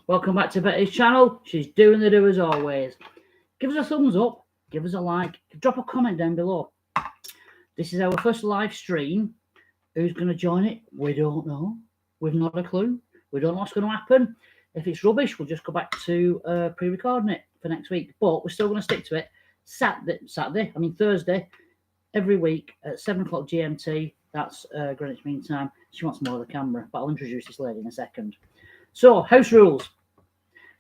Welcome back to Betty's channel. She's doing the do as always. Give us a thumbs up, give us a like, drop a comment down below. This is our first live stream. Who's going to join it? We don't know. We've not a clue. We don't know what's going to happen. If it's rubbish, we'll just go back to pre-recording it for next week. But we're still going to stick to it. Thursday, every week at 7 o'clock GMT. That's Greenwich Mean Time. She wants more of the camera, but I'll introduce this lady in a second. So, house rules.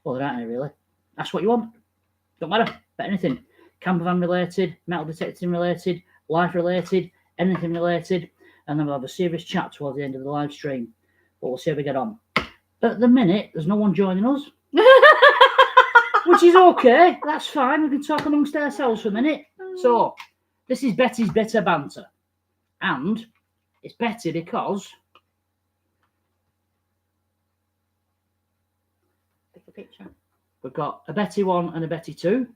Well, there aren't any really. Ask what you want. Don't matter. But anything. Campervan related, metal detecting related, life related, anything related. And then we'll have a serious chat towards the end of the live stream. But we'll see how we get on. At the minute, there's no one joining us. Which is okay. That's fine. We can talk amongst ourselves for a minute. So, this is Betty's Bitter Banter. And it's Betty because... Picture. We've got a Betty 1 and a Betty 2.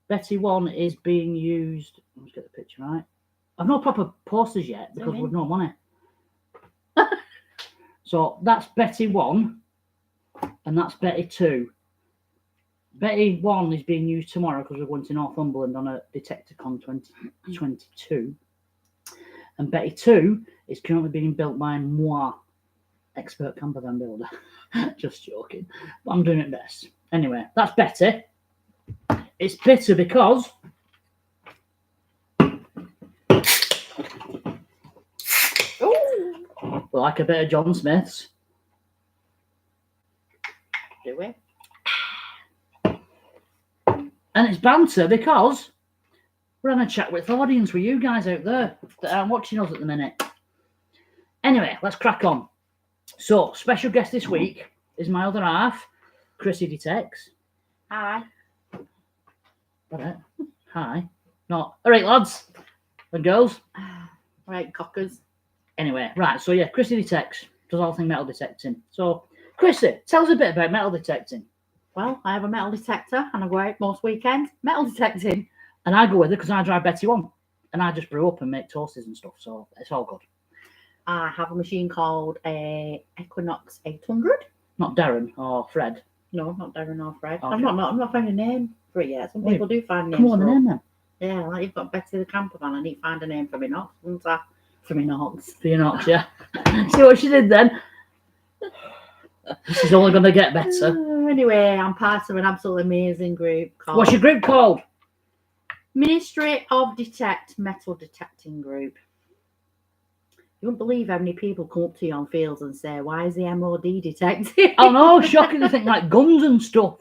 Betty 1 is being used... Let's get the picture right. I've no proper posters yet because we've no money. So that's Betty 1 and that's Betty 2. Betty 1 is being used tomorrow because we're going to Northumberland on a Detecticon 2022. And Betty 2 is currently being built by moi, expert campervan builder. Just joking. But I'm doing it best. Anyway, that's Betty. It's bitter because... we like a bit of John Smith's. Do we? And it's banter because we're having a chat with the audience, with you guys out there that are watching us at the minute. Anyway, let's crack on. So, special guest this week is my other half, Chrissy Detects. Hi. Alright. Hi. No. Alright, lads and girls. Right, cockers. Anyway, right, so yeah, Chrissy Detects. Does all things metal detecting. So, Chrissy, tell us a bit about metal detecting. Well, I have a metal detector and I go out most weekends metal detecting. And I go with her because I drive Betty 1. And I just brew up and make toasters and stuff, so it's all good. I have a machine called a Equinox 800. Not Darren or Fred. No, not Darren or Fred. Okay. I'm not finding a name for it yet. Some people do find names. Come on, the name then. Yeah, like you've got Betty the campervan. I need to find a name for me Knox, won't I? For me Knox. For your Knox, yeah. See what she did then? This is only going to get better. Anyway, I'm part of an absolutely amazing group called... What's your group called? Ministry of Detect Metal Detecting Group. You wouldn't believe how many people come up to you on fields and say, why is the MOD detecting? Oh no, shocking. They think like guns and stuff.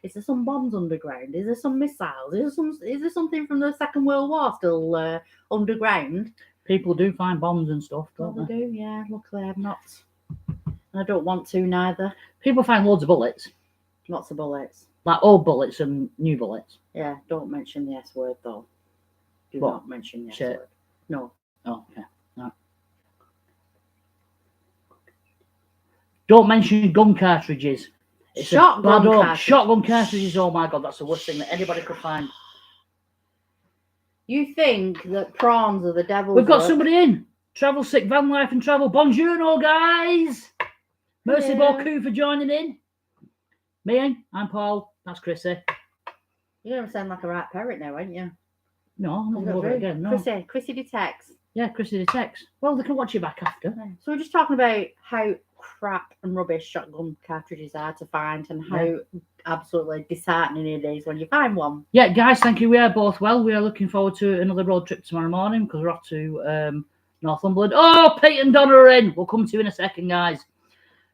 Is there some bombs underground? Is there some missiles? Is there something from the Second World War still underground? People do find bombs and stuff, don't Well, they? they do, yeah. Luckily, I'm not. I don't want to neither. People find loads of bullets. Lots of bullets. Like old bullets and new bullets. Yeah, don't mention the S word, though. Do What? not mention the S Shit. word. No. Oh, okay. No. Don't mention gun cartridges. It's Shotgun cartridges. Shotgun cartridges, oh my God, that's the worst thing that anybody could find. You think that prawns are the devil's We've got work? somebody in. Travel Sick Van Life and Travel. Bonjour, guys. Merci beaucoup for joining in. Me, I'm Paul. That's Chrissy. You're going to sound like a right parrot now, aren't you? No, I'm not going to do it again. No. Chrissy Detects. Yeah, Chrissy Detects. Well, they can watch you back after. So we're just talking about how crap and rubbish shotgun cartridges are to find and how absolutely disheartening it is when you find one. Yeah, guys, thank you. We are both well. We are looking forward to another road trip tomorrow morning because we're off to Northumberland. Oh, Pete and Donna are in. We'll come to you in a second, guys.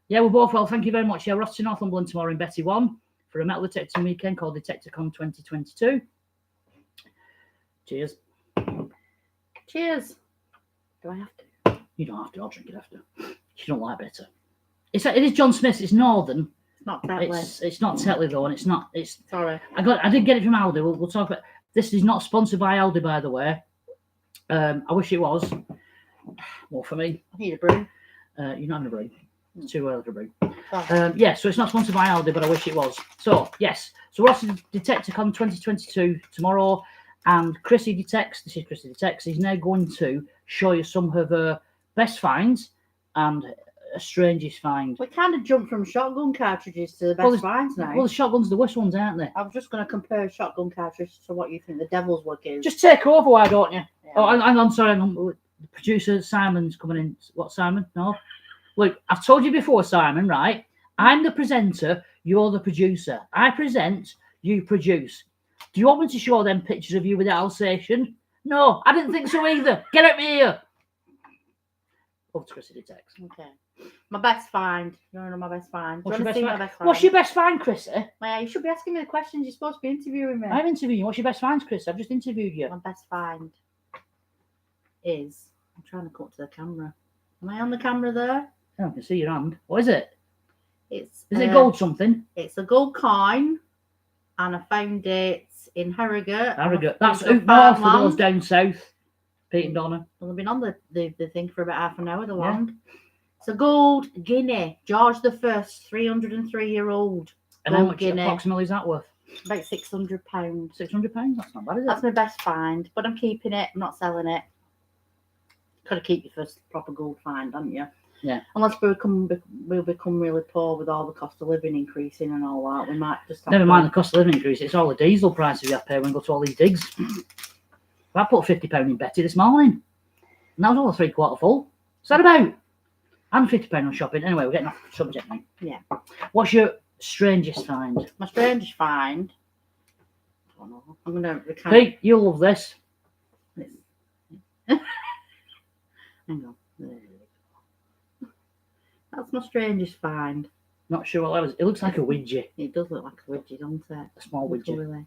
Yeah, we're both well. Thank you very much. Yeah, we're off to Northumberland tomorrow in Betty 1 for a metal detecting weekend called Detecticon 2022. Cheers. Cheers. Do I have to? You don't have to. I'll drink it after. You don't like bitter. It is John Smith's. It's Northern. It's not Tetley. It's not Tetley though, and it's not. It's. Sorry. I did get it from Aldi. We'll talk about. This is not sponsored by Aldi, by the way. I wish it was. Well, for me. I need a brew. You're not in a brew. It's too early for a brew. Sorry. Yeah, so it's not sponsored by Aldi, but I wish it was. So, yes. So we're off to Detecticon 2022 tomorrow. And Chrissy Detects, this is Chrissy Detects, is now going to show you some of her best finds and a strangest find? We kind of jumped from shotgun cartridges to the best Well, finds now. Well, the shotgun's the worst ones, aren't they? I was just going to compare shotgun cartridges to what you think the devils would give. Just take over, why don't you? Yeah. Oh, hang on, sorry. The producer Simon's coming in. What, Simon? No. Look, I've told you before, Simon. Right? I'm the presenter. You're the producer. I present. You produce. Do you want me to show them pictures of you with the Alsatian? No, I didn't think so either. Get out of here. Up to Chrissy Detects. Okay. My best find. You want to know my best find? What's your best see find? my best find? What's your best find, Chrissy? Well, you should be asking me the questions. You're supposed to be interviewing me. I'm interviewing you. What's your best finds, Chris? I've just interviewed you. My best find is... I'm trying to cut to the camera. Am I on the camera there? Oh, I can see your hand. What is it? Is it gold something? It's a gold coin, and I found it in Harrogate. Harrogate. That's a up north for farmland. those down south. Pete and Donna. Well, I've been on the thing for about half an hour, the land. It's a gold guinea. George the First, 303-year-old. And how much approximately is that worth? About £600. £600? That's not bad, is it? That's my best find, but I'm keeping it. I'm not selling it. Got to keep your first proper gold find, haven't you? Yeah. Unless we'll become really poor with all the cost of living increasing and all that, we might just have Never mind the cost of living increase. It's all the diesel prices you have to pay when you go to all these digs. I put £50 in Betty this morning, and that was all a 3/4 full. What's that about? And £50 on shopping. Anyway, we're getting off the subject now. Yeah. What's your strangest find? My strangest find. I don't know. I'm gonna recount. Pete, you'll love this. Hang on. There we go. That's my strangest find. Not sure what that is. It looks like a widget. It does look like a widget, doesn't it? A small widget. Really.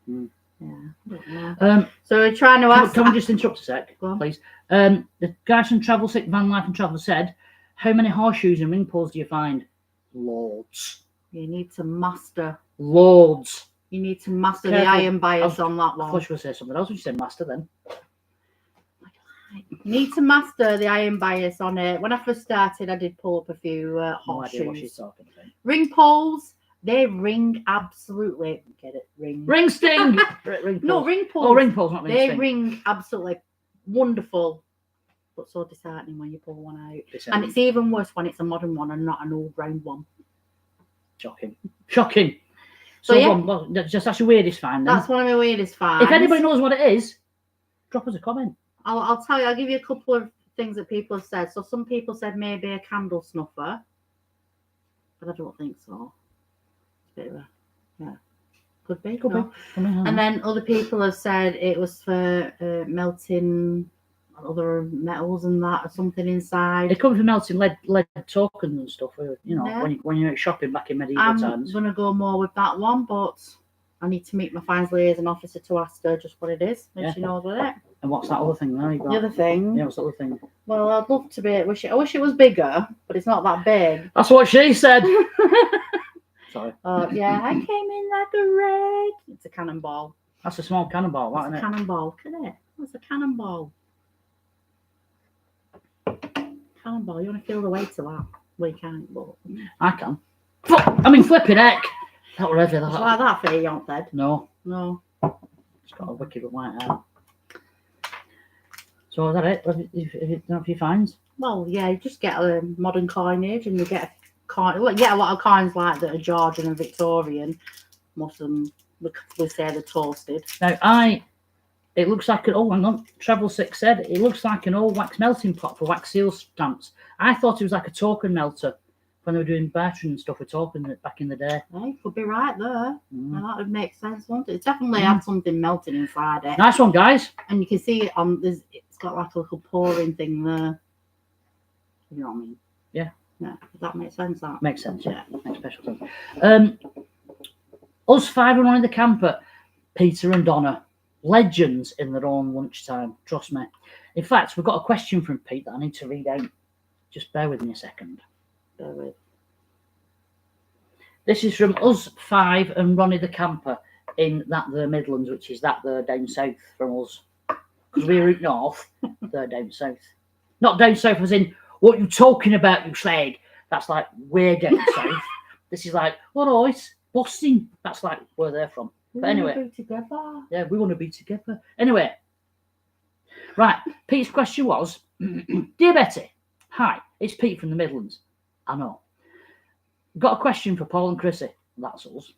Mm. Yeah. I don't know. So we're trying to Can, ask. can we just interrupt a sec, Go on. please? The guys from Travel Sick Van Life and Travel said, how many horseshoes and ring poles do you find? Loads. You need to master. Loads. You need to master the Careful. iron bias on that I one. thought you were going to say something else when you said master then. You need to master the iron bias on it. When I first started, I did pull up a few No idea what she's horseshoes. talking about. Ring poles, they ring absolutely. Get it? Ring. Ring sting! Ring No, poles. ring poles. Oh, ring poles, not ring They sting. ring absolutely wonderful, but so disheartening when you pull one out. Disheartening. And it's even worse when it's a modern one and not an old round one. Shocking. Shocking. So, So, yeah. well, that's your weirdest find then. That's one of my weirdest finds. If anybody knows what it is, drop us a comment. I'll tell you, I'll give you a couple of things that people have said. So some people said maybe a candle snuffer, but I don't think so. It's a bit of a, yeah, could be. Could no. be. And then other people have said it was for melting other metals and that, or something inside. It comes from melting lead tokens and stuff. You know, Yeah. when you're out shopping back in medieval I'm times. gonna go more with that one, but I need to meet my fines liaison officer to ask her just what it is, if Yeah. she knows what it. And what's that other thing there? You got? The other thing. Yeah, what's the other thing? Well, I'd love to be. I wish it was bigger, but it's not that big. That's what she said. Sorry. Yeah, I came in like a red. It's a cannonball. That's a small cannonball, It's isn't a it? cannonball. Look at it. That's a cannonball. Cannonball. You want to feel the weight of that? Well, you can't, but I can. I mean, flipping heck. That were heavy. it's like that for you, aren't they? No, No. it's got a wicked white hair. So is that it? Have you done a few finds? Well, yeah, you just get a modern coinage and you get a coin. Well, you get a lot of coins like that are Georgian and Victorian. Most of them, we say they're toasted. Now, it looks like an, oh, hang on, Travel 6 said, it looks like an old wax melting pot for wax seal stamps. I thought it was like a token melter when they were doing bartering and stuff with tokens back in the day. Hey, could be right there. Mm. Now, that would make sense, wouldn't it? It's definitely had something melting inside it. Nice one, guys. And you can see it on, it's got like a little pouring thing there. You know what I mean? Yeah. Yeah. Does that make sense? That Makes sense, yeah. Makes special sense. Us five and one in the camper, Peter and Donna, legends in their own lunchtime, trust me. In fact, we've got a question from Pete that I need to read out. Just bear with me a second. Bear with. This is from us five and Ronnie the camper in that the Midlands, which is that the down south from us. Because we're out north, they're down south. Not down south as in, what you talking about, you slag? That's like, we're down south. This is like, what else? Boston. That's like where they're from. But anyway. We'll be together. Yeah, we want to be together. Anyway. Right, Pete's question was, Dear Betty, hi, it's Pete from the Midlands. I know. Got a question for Paul and Chrissy. That's us.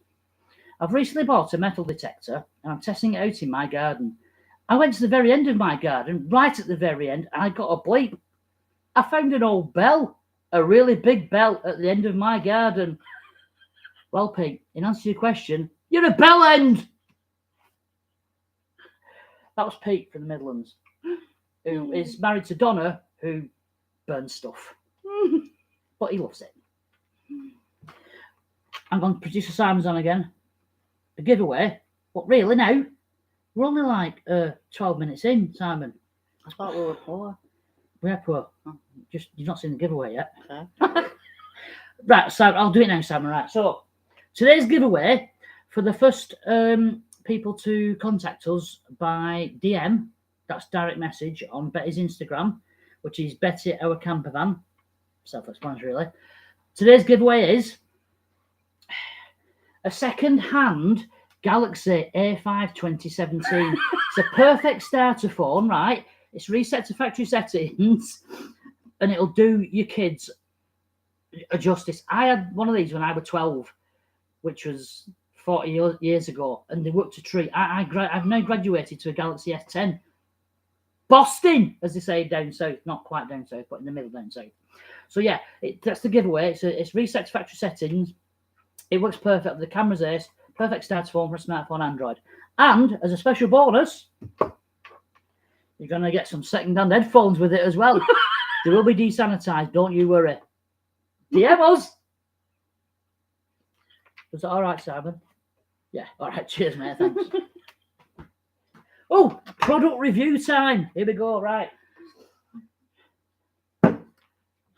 I've recently bought a metal detector and I'm testing it out in my garden. I went to the very end of my garden, right at the very end, and I got a bleep. I found an old bell, a really big bell at the end of my garden. Well, Pete, in answer to your question, you're a bell end. That was Pete from the Midlands, who is married to Donna, who burns stuff. But he loves it. I'm going to producer Simon's on again. A giveaway. What, really now? We're only like 12 minutes in, Simon. I thought we were poor. We're poor. Just, you've not seen the giveaway yet. Okay. Right, so I'll do it now, Simon. Right, so today's giveaway for the first people to contact us by DM, that's direct message on Betty's Instagram, which is Betty Our Campervan. Self-explanatory, really. Today's giveaway is a second-hand Galaxy A5 2017. It's a perfect starter phone, right? It's reset to factory settings, and it'll do your kids a justice. I had one of these when I was 12, which was 40 years ago, and they worked a treat. I've now graduated to a Galaxy S10. Boston, as they say down south. Not quite down south, but in the middle down south. So yeah, that's the giveaway. It's reset to factory settings. It works perfect. The camera's ace. Perfect starter phone for a smartphone Android. And as a special bonus, you're going to get some second-hand headphones with it as well. They will be desanitized, don't you worry. DM us. Was that all right, Simon? Yeah, all right. Cheers, mate. Thanks. Oh, product review time. Here we go. Right.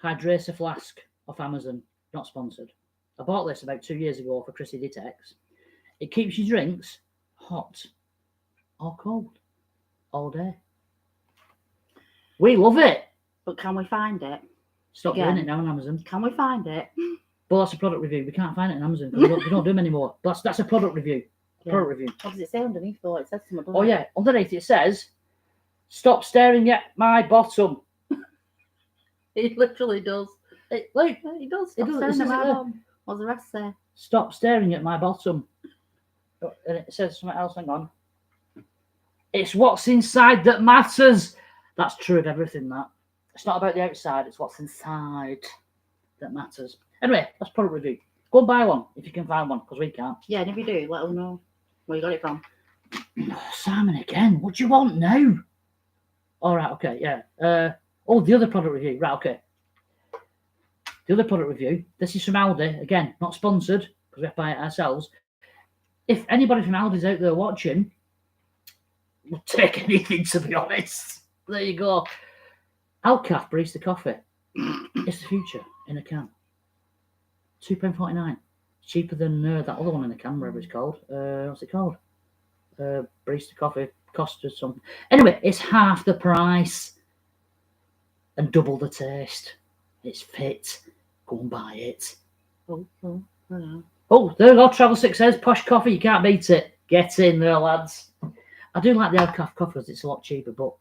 Hydracer flask off Amazon. Not sponsored. I bought this about 2 years ago for Chrissy Detects. It keeps your drinks hot or cold all day. We love it. But can we find it? Stop doing it now on Amazon. Can we find it? But that's a product review. We can't find it on Amazon because we don't do them anymore. That's a product review. Yeah. Product review. What does it say underneath though? It says something. Oh yeah, underneath it says, "Stop staring at my bottom." It literally does. Look, It does. It Stop does, staring it says at my it there. bum. What's the rest say? "Stop staring at my bottom." And it says something else. Hang on. It's what's inside that matters. That's true of everything. That it's not about the outside. It's what's inside that matters. Anyway, that's product review. Go and buy one if you can find one, because we can't. Yeah, and if you do, let us know where you got it from. Oh, Simon again. What do you want now? All right. Okay. Yeah. The other product review. Right. Okay. The other product review. This is from Aldi. Again, not sponsored because we have to buy it ourselves. If anybody from Aldi's out there watching, we'll take anything, to be honest. There you go. Alcaf barista coffee. It's the future in a can. £2.49. Cheaper than that other one in the can, whatever it's called. What's it called? Barista coffee cost us something. Anyway, it's half the price and double the taste. It's fit. Go and buy it. Oh, there we go. Travel 6 says posh coffee. You can't beat it. Get in there, lads. I do like the Alcaf coffee because it's a lot cheaper, but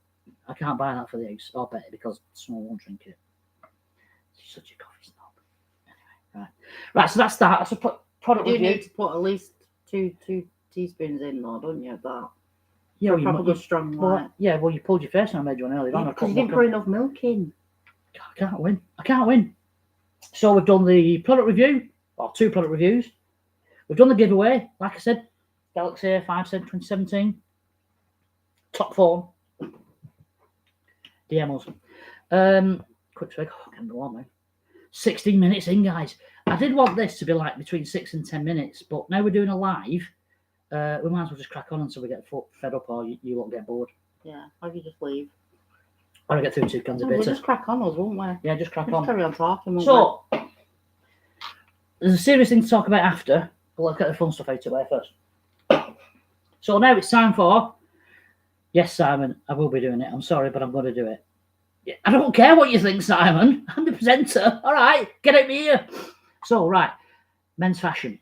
I can't buy that for the house or Betty because someone won't drink it. She's such a coffee snob. Anyway, right. So that's that. That's a product You review. need to put at least two teaspoons in, though, don't you? That. Yeah, for proper good strong light. Yeah, well, you pulled your face when I made you one earlier on. Because you didn't put enough milk in. I can't win. So we've done the product review, or 2 product reviews. We've done the giveaway. Like I said, Galaxy A5 2017. Top phone. DM us. Quick swig. Oh, I can't go on now. 16 minutes in, guys. I did want this to be like between 6 and 10 minutes, but now we're doing a live. We might as well just crack on until we get fed up, or you won't get bored. Yeah, or you just leave. Or I get through 2 cans of We'll bitter. just crack on us, won't we? Yeah, just crack Just on. carry on talking, won't So, there's a serious thing to talk about after, but let's get the fun stuff out of the way first. So now it's time for... Yes, Simon, I will be doing it. I'm sorry, but I'm going to do it. I don't care what you think, Simon. I'm the presenter. All right, get out of here. So, right, men's fashion.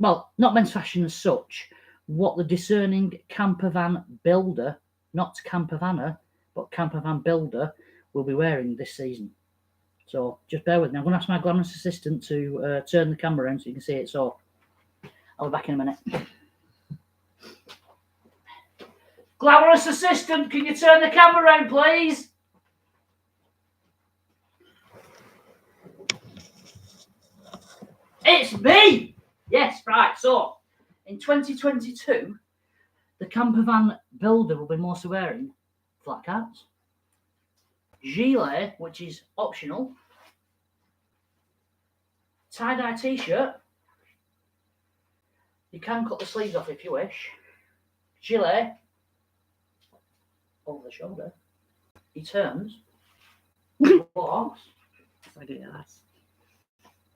Well, not men's fashion as such. What the discerning campervan builder, not campervanner, but campervan builder, will be wearing this season. So just bear with me. I'm going to ask my glamorous assistant to turn the camera around so you can see it. So I'll be back in a minute. Glamorous assistant, can you turn the camera around, please? It's me! Yes, right. So in 2022, the campervan builder will be mostly wearing flat caps, gilet, which is optional, tie-dye t-shirt. You can cut the sleeves off if you wish. Gilet over the shoulder. He turns. Walks. Ridiculous.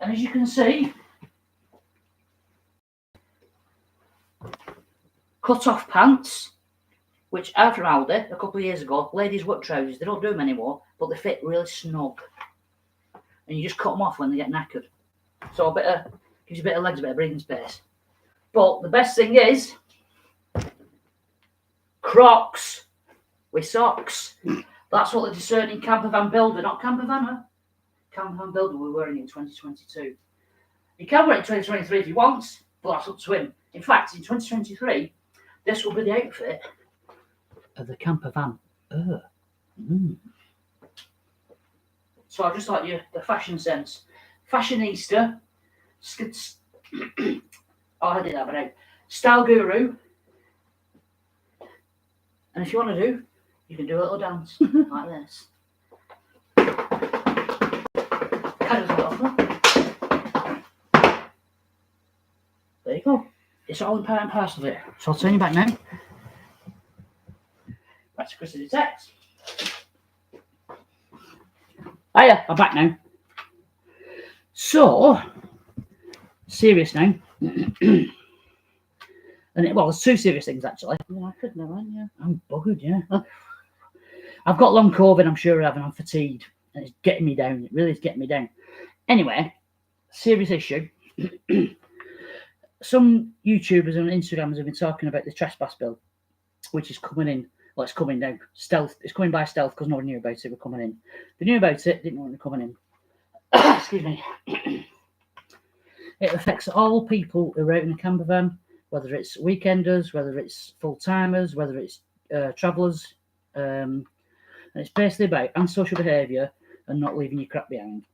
And as you can see, cut-off pants, which are from Aldi a couple of years ago. Ladies' work trousers. They don't do them anymore, but they fit really snug. And you just cut them off when they get knackered. So gives you a bit of legs, a bit of breathing space. But the best thing is Crocs with socks. That's what the discerning campervan builder, not campervanner, campervan builder we're wearing in 2022. You can wear it in 2023 if you want, but that's up to him. In fact, in 2023, this will be the outfit of the campervan. So I just like the fashion sense. Fashionista. I did that, but no. Style guru. And if you want to do, you can do a little dance like this. There you go. It's all in part and parcel of it. So I'll turn you back now. Back to Chrissy Detect. Hiya, I'm back now. So, serious now. Well, there's two serious things actually. Yeah, I could know, yeah. I'm buggered, yeah. I've got long COVID, I'm sure I have, and I'm fatigued. And it's getting me down. It really is getting me down. Anyway, serious issue. Some YouTubers and Instagrammers have been talking about the Trespass Bill, which is coming in. Well, it's coming now. Stealth. It's coming by stealth because no one knew about it. We're coming in. They knew about it, didn't know when they're coming in. Excuse me. It affects all people who are out in a camper van, whether it's weekenders, whether it's full-timers, whether it's travellers. And it's basically about antisocial behaviour and not leaving your crap behind.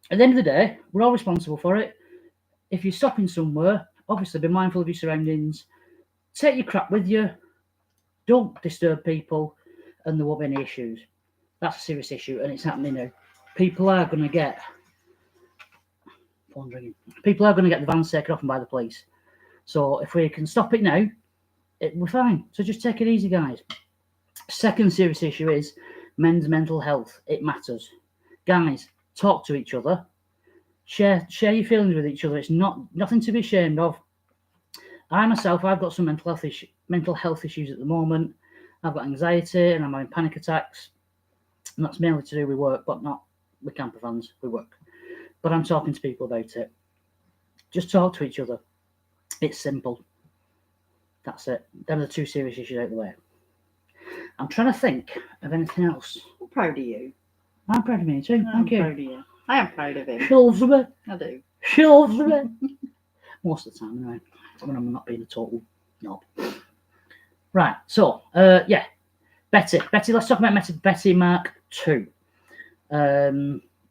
At the end of the day, we're all responsible for it. If you're stopping somewhere, obviously be mindful of your surroundings. Take your crap with you. Don't disturb people, and there won't be any issues. That's a serious issue, and it's happening now. People are going to get the vans taken off them by the police. So if we can stop it now, we're fine. So just take it easy, guys. Second serious issue is men's mental health. It matters. Guys, talk to each other. Share your feelings with each other. It's nothing to be ashamed of. I've got some mental health issues at the moment. I've got anxiety and I'm having panic attacks. And that's mainly to do with work, but not with campervans. We work. But I'm talking to people about it. Just talk to each other. It's simple. That's it. Them are the two serious issues out of the way. I'm trying to think of anything else. I'm proud of you. I'm proud of me too. Thank you. I'm proud of you. I am proud of him. She loves me. I do. She loves me. Most of the time, anyway. When I'm not being a total knob. Right. So, yeah. Betty, let's talk about Betty Mark II.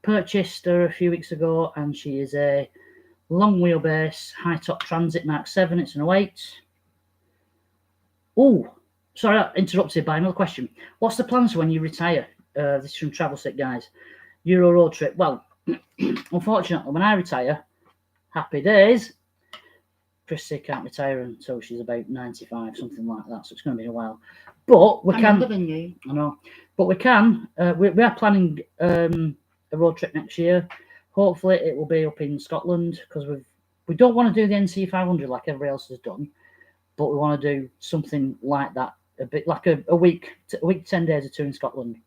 Purchased her a few weeks ago, and she is a long wheelbase, high top Transit Mark 7. It's an 08. Oh, sorry, I interrupted by another question. What's the plans for when you retire? This is from Travel Sick, guys. Euro road trip. Well, unfortunately, when I retire, happy days. Chrissy can't retire until she's about 95, something like that. So it's going to be a while. But we I'm can. younger than you. I know. But we can. We are planning a road trip next year. Hopefully, it will be up in Scotland because we don't want to do the NC 500 like everybody else has done, but we want to do something like that, a bit like a week, 10 days or two in Scotland.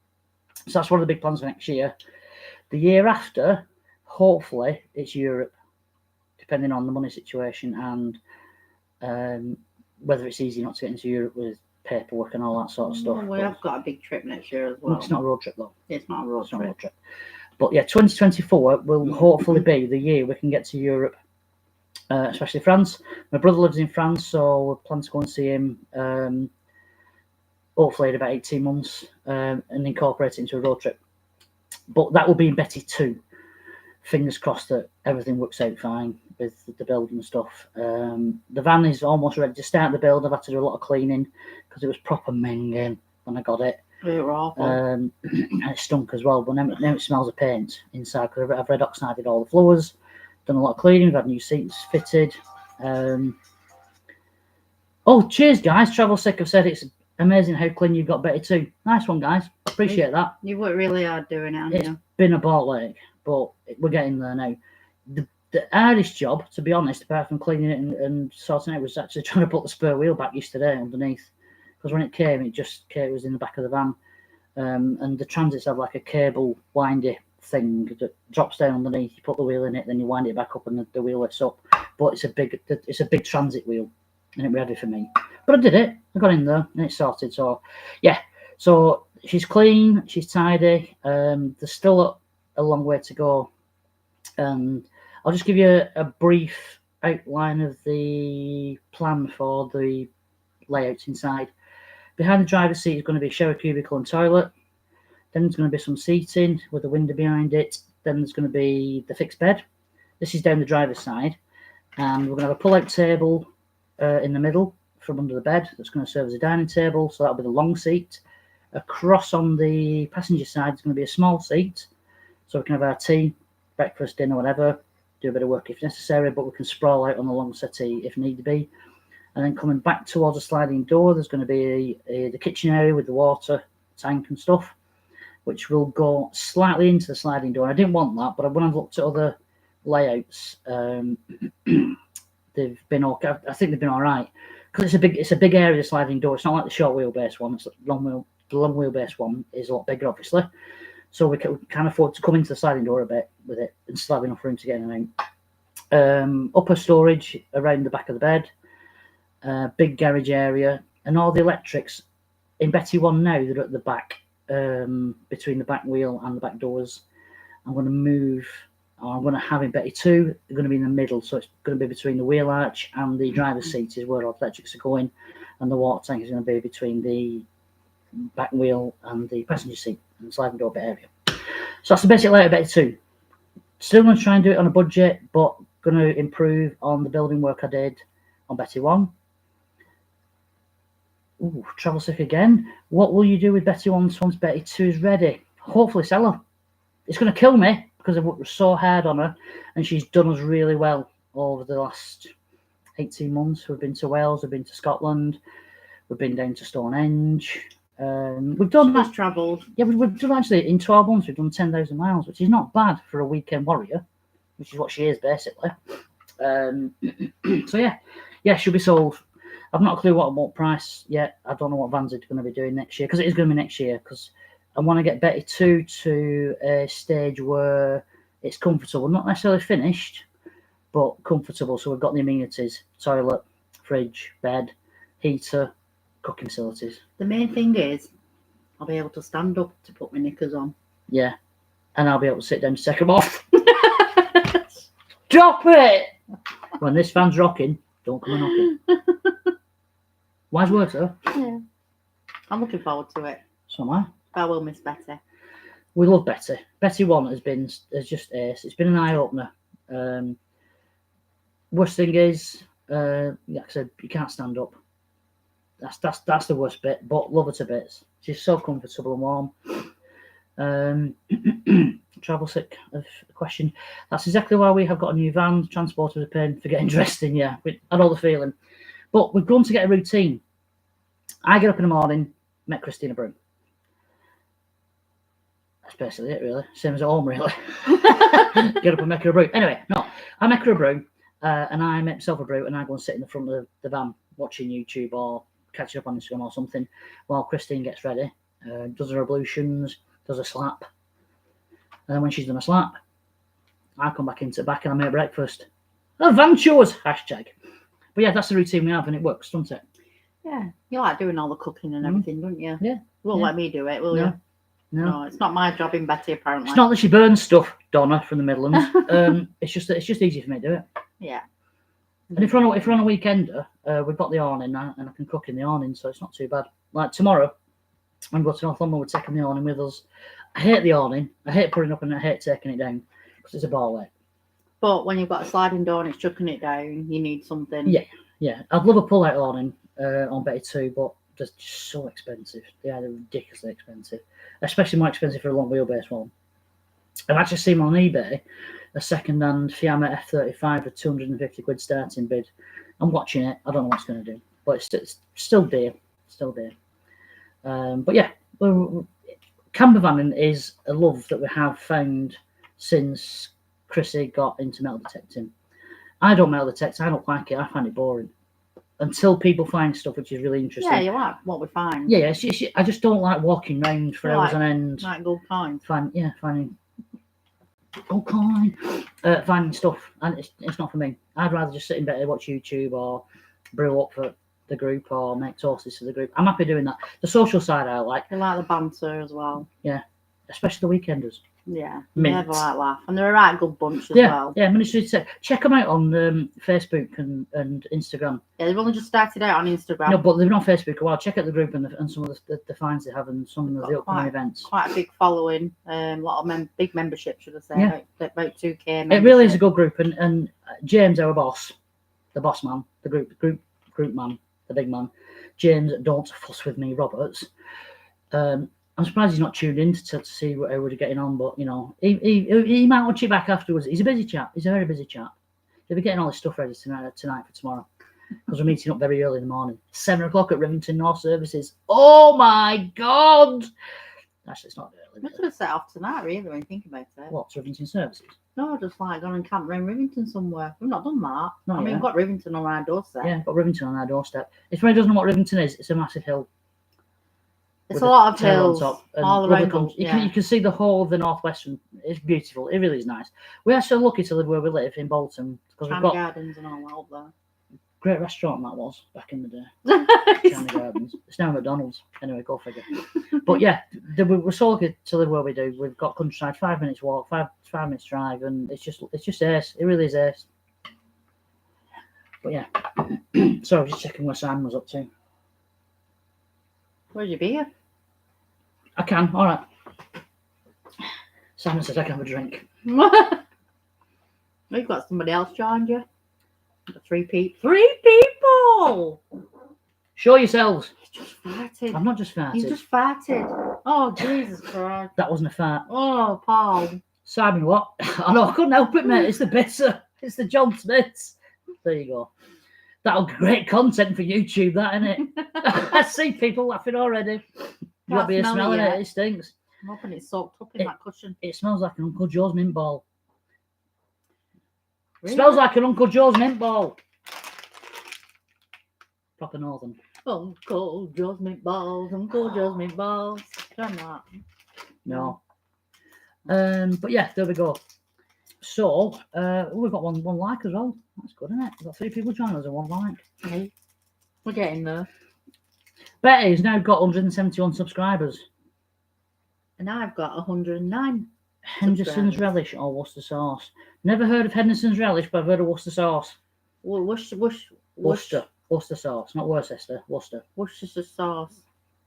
So that's one of the big plans for next year. The year after, hopefully, it's Europe, depending on the money situation and whether it's easy not to get into Europe with paperwork and all that sort of stuff. Well, we have got a big trip next year as well. It's not a road trip, though. It's not a road trip. But yeah, 2024 will hopefully be the year we can get to Europe, especially France. My brother lives in France, so we plan to go and see him hopefully in about 18 months and incorporate it into a road trip. But that will be in Betty 2. Fingers crossed that everything works out fine with the build and stuff. The van is almost ready to start the build. I've had to do a lot of cleaning because it was proper minging when I got it. They were awful. And it stunk as well, but now it smells of paint inside because I've red oxided all the floors, done a lot of cleaning, we've had new seats fitted. Oh, cheers, guys. Travel Sick have said it's amazing how clean you've got Betty too. Nice one, guys. Appreciate that. You worked really hard doing it, haven't you? Been a ball ache, but we're getting there now. The hardest job, to be honest, apart from cleaning it and sorting it, was actually trying to put the spare wheel back yesterday underneath. Because when it came, it was in the back of the van. And the transits have like a cable windy thing that drops down underneath. You put the wheel in it, then you wind it back up, and the wheel lifts up. But it's a big transit wheel, and it was ready for me. But I did it. I got in there, and it's sorted. So yeah. So she's clean. She's tidy. There's still a long way to go. And I'll just give you a brief outline of the plan for the layout inside. Behind the driver's seat is going to be a shower cubicle and toilet. Then there's going to be some seating with a window behind it. Then there's going to be the fixed bed. This is down the driver's side. And we're going to have a pull-out table in the middle from under the bed that's going to serve as a dining table. So that'll be the long seat. Across on the passenger side is going to be a small seat. So we can have our tea, breakfast, dinner, whatever. Do a bit of work if necessary, but we can sprawl out on the long settee if need be. And then coming back towards a sliding door, there's going to be the kitchen area with the water tank and stuff, which will go slightly into the sliding door. I didn't want that, but when I've looked at other layouts, they've been okay. I think they've been all right because it's a big area. The sliding door. It's not like the short wheelbase one. It's the long wheelbase one is a lot bigger, obviously. So we can afford to come into the sliding door a bit with it and still have enough room to get in and out. Upper storage around the back of the bed. Big garage area, and all the electrics in Betty 1 now, they're at the back, between the back wheel and the back doors. I'm going to have in Betty 2, they're going to be in the middle, so it's going to be between the wheel arch and the driver's seat is where all the electrics are going, and the water tank is going to be between the back wheel and the passenger seat and the sliding door bit area. So that's the basic layout of Betty 2. Still going to try and do it on a budget, but going to improve on the building work I did on Betty 1. Ooh, Travel Sick again. What will you do with Betty 1 once Betty 2 is ready? Hopefully sell her. It's going to kill me because I've worked so hard on her and she's done us really well over the last 18 months. We've been to Wales, we've been to Scotland, we've been down to Stonehenge. We've done that. Travelled. Yeah, we've done actually in 12 months, we've done 10,000 miles, which is not bad for a weekend warrior, which is what she is basically. So yeah, she'll be sold. I've not a clue what price yet. I don't know what vans are going to be doing next year because it is going to be next year because I want to get Betty 2 to a stage where it's comfortable, not necessarily finished, but comfortable. So we've got the amenities: toilet, fridge, bed, heater, cooking facilities. The main thing is I'll be able to stand up to put my knickers on. Yeah, and I'll be able to sit down to take them off. Drop it! When this van's rocking, don't come and knock it. Wise words, though. Yeah. I'm looking forward to it. So am I. I will miss Betty. We love Betty. Betty 1 has just ace. It's been an eye opener. Worst thing is, like I said, you can't stand up. That's the worst bit. But love her to bits. She's so comfortable and warm. Travel Sick of a question. That's exactly why we have got a new van. Transport was a pain for getting dressed in. Yeah, I had all the feeling. But we've gone to get a routine. I get up in the morning, make Christina brew. That's basically it, really. Same as at home, really. Get up and make her a brew. Anyway, no, I make her a brew, and I make myself a brew, and I go and sit in the front of the van watching YouTube or catching up on Instagram or something while Christine gets ready, does her ablutions, does a slap. And then when she's done a slap, I come back into the back and I make breakfast. Oh, van chores, hashtag. But yeah, that's the routine we have and it works, doesn't it? Yeah. You like doing all the cooking and everything, don't you? Yeah. You won't let me do it, will you? No. it's not my job in Betty, apparently. It's not that she burns stuff, Donna from the Midlands. It's just easy for me to do it. Yeah. And if we're on a weekender, we've got the awning now, and I can cook in the awning, so it's not too bad. Like tomorrow, I'm going to Northumberland. We're taking the awning with us. I hate the awning. I hate putting it up and I hate taking it down because it's a ball ache. But when you've got a sliding door and it's chucking it down, you need something. Yeah. I'd love a pull-out awning on Betty too, but they're just so expensive. They're ridiculously expensive, especially more expensive for a long wheelbase one. I've actually seen on eBay a second-hand Fiamma F35 for 250 quid starting bid. I'm watching it. I don't know what it's going to do, but it's still dear. But yeah, campervanning is a love that we have found since Chrissy got into metal detecting. I don't metal detect. I don't like it. I find it boring. Until people find stuff which is really interesting. Yeah, you like what we find. Yeah. I just don't like walking round for hours on end. Like gold coins. Finding gold coin. Finding stuff, and it's not for me. I'd rather just sit in bed and watch YouTube or brew up for the group or make toasts for the group. I'm happy doing that. The social side I like. I like the banter as well. Yeah, especially the weekenders. Yeah, Mint. never like laugh, and they're a right good bunch as well. Yeah, Ministry to check them out on Facebook and Instagram. Yeah, they've only just started out on Instagram. No, but they've been on Facebook a while. Check out the group and some of the finds they have and some of the upcoming events. Quite a big following, a lot of big membership, should I say? Yeah. About 2K. Membership. It really is a good group, and James, our boss, the boss man, the group man, the big man, James, don't fuss with me, Roberts. I'm surprised he's not tuned in to see how we're getting on, but you know, he might watch it back afterwards. He's a busy chap. He's a very busy chap. He'll be getting all his stuff ready tonight for tomorrow, because we're meeting up very early in the morning. 7 o'clock at Rivington North Services. Oh my God! Actually, it's not early. We could have set off tonight, really, when you think about it. What, Rivington Services? No, just like gone and camped around Rivington somewhere. We've not done that. No, I mean, we've got Rivington on our doorstep. Yeah, we've got Rivington on our doorstep. If anybody doesn't know what Rivington is, it's a massive hill. It's a lot of hills all around. You can see the whole of the northwestern. It's beautiful. It really is nice. We're actually lucky to live where we live in Bolton because we've got gardens and all that up there. Great restaurant that was back in the day. China Gardens. It's now McDonald's. Anyway, go figure. But yeah, we're so lucky to live where we do. We've got countryside, 5 minutes walk, five minutes drive, and it's just ace. It really is ace. But yeah, so I was just checking where Simon was up to. Where's your beer? I can. All right. Simon says I can have a drink. We've got somebody else joined you. 3 people. 3 people! Show yourselves. You just farted. I've not just farted. You just farted. Oh, Jesus Christ. That wasn't a fart. Oh, Paul. Simon, what? I know, I couldn't help it, mate. It's the bitter. It's the John Smiths. There you go. That'll be great content for YouTube, that, isn't it? I see people laughing already. You got to be smelling it. It stinks. I'm hoping it's soaked up in that cushion. It smells like an Uncle Joe's mint ball. Really? Smells like an Uncle Joe's mint ball. Proper northern. Uncle Joe's mint balls. Uncle Joe's mint balls. Turn that. No. But yeah, there we go. So we've got one like as well. That's good, isn't it? We've got 3 people joining us and 1 like. Hey, we're getting there. Betty's now got 171 subscribers. And I've got 109. Henderson's Relish or Worcester sauce. Never heard of Henderson's Relish, but I've heard of Worcester sauce. Worcester sauce, not Worcester. Worcester. Worcestershire sauce.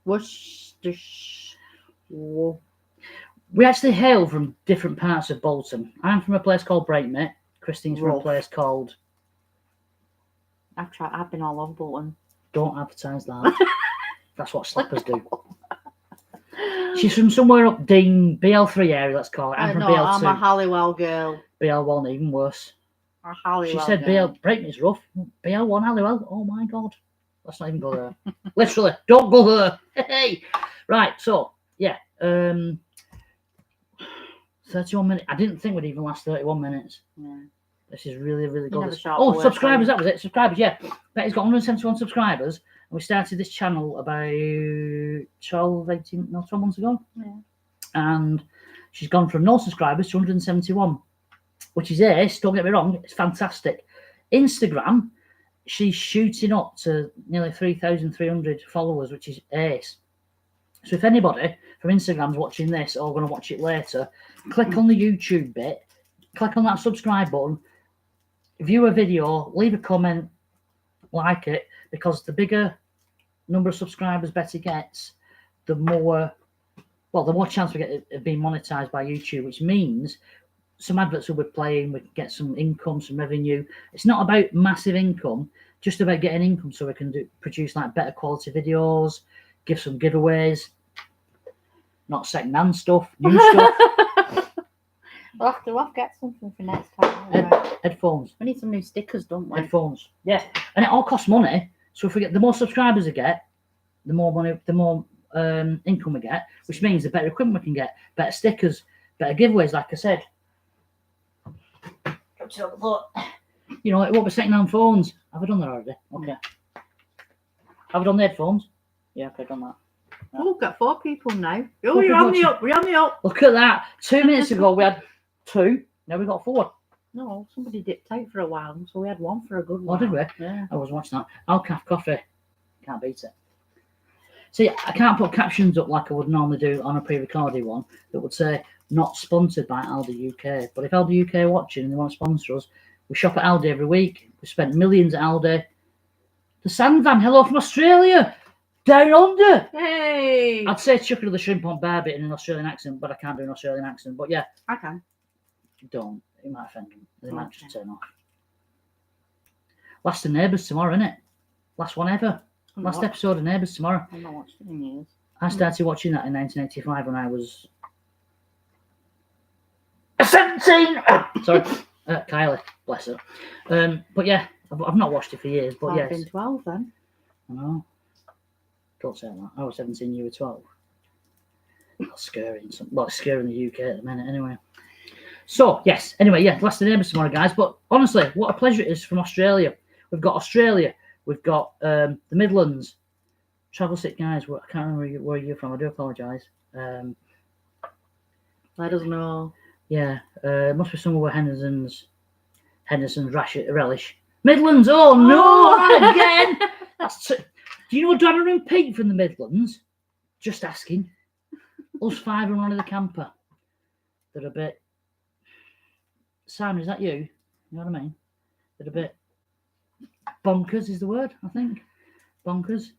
Worcestershire. We actually hail from different parts of Bolton. I'm from a place called Breakmate. Christine's from a place called. I've been all over Bolton. Don't advertise that. That's what slappers do. She's from somewhere up Dean, BL3 area, let's call it. I'm from BL2. I'm a Halliwell girl. BL1, even worse. Or Halliwell. She said girl. Breakmate's rough. BL1, Halliwell. Oh my God. Let's not even go there. Literally, don't go there. Hey. Right, so, yeah. 31 minutes. I didn't think we'd even last 31 minutes. Yeah. This is really, really good. Oh, subscribers, that was it. Subscribers, yeah. Betty's got 171 subscribers. And we started this channel about 12 months ago. Yeah. And she's gone from no subscribers to 171, which is ace. Don't get me wrong, it's fantastic. Instagram, she's shooting up to nearly 3,300 followers, which is ace. So if anybody from Instagram's watching this or going to watch it later, click on the YouTube bit, click on that subscribe button, view a video, leave a comment, like it, because the bigger number of subscribers Betty gets, the more chance we get of being monetized by YouTube, which means some adverts will be playing, we can get some income, some revenue. It's not about massive income, just about getting income so we can produce like better quality videos, give some giveaways, not second-hand stuff, new stuff. We'll have to get something for next time. Headphones. We need some new stickers, don't we? Headphones. Yeah. And it all costs money. So if we get the more subscribers we get, the more money, the more income we get, which means the better equipment we can get, better stickers, better giveaways, like I said. You know, it won't be second-hand phones. Have I done that already? Okay. Have I done the headphones? Yeah, okay, I've done that. Oh, we've got 4 people now. Oh, you're on the up. We're on the up. Look at that. 2 minutes ago we had 2. Now we've got 4. No, somebody dipped out for a while, so we had 1 for a good while. Oh, did we? Yeah. I was watching that. Alcaf coffee. Can't beat it. See, I can't put captions up like I would normally do on a pre-recorded one that would say, not sponsored by Aldi UK. But if Aldi UK are watching and they want to sponsor us, we shop at Aldi every week. We spent millions at Aldi. The Sandvan, hello from Australia. Down under. Hey! I'd say chuck another shrimp on barbie in an Australian accent, but I can't do an Australian accent. But yeah. I can. Don't. It might offend them. They might just Okay. turn off. Last of Neighbours tomorrow, innit? Last one ever. Last episode of Neighbours tomorrow. I've not watched it in years. I started watching that in 1985 when I was 17. Sorry, Kylie, bless her. But yeah, I've not watched it for years. But I've yes, been 12 then. I know. Don't say that. I was 17. You were 12. That's scary. Well, it's scary in the UK at the minute, anyway. So yes. Anyway, yeah. Last of Neighbours tomorrow, guys. But honestly, what a pleasure it is from Australia. We've got Australia. We've got the Midlands. Travel sick guys. I can't remember where you're from. I do apologise. Let us know. Yeah, must be somewhere where Henderson's relish. Midlands. Oh no, not again. Do you know Donna and Pete from the Midlands? Just asking. Us 5 and one of the camper. They're a bit. Simon, is that you? You know what I mean? They're a bit. Bonkers is the word, I think. Bonkers.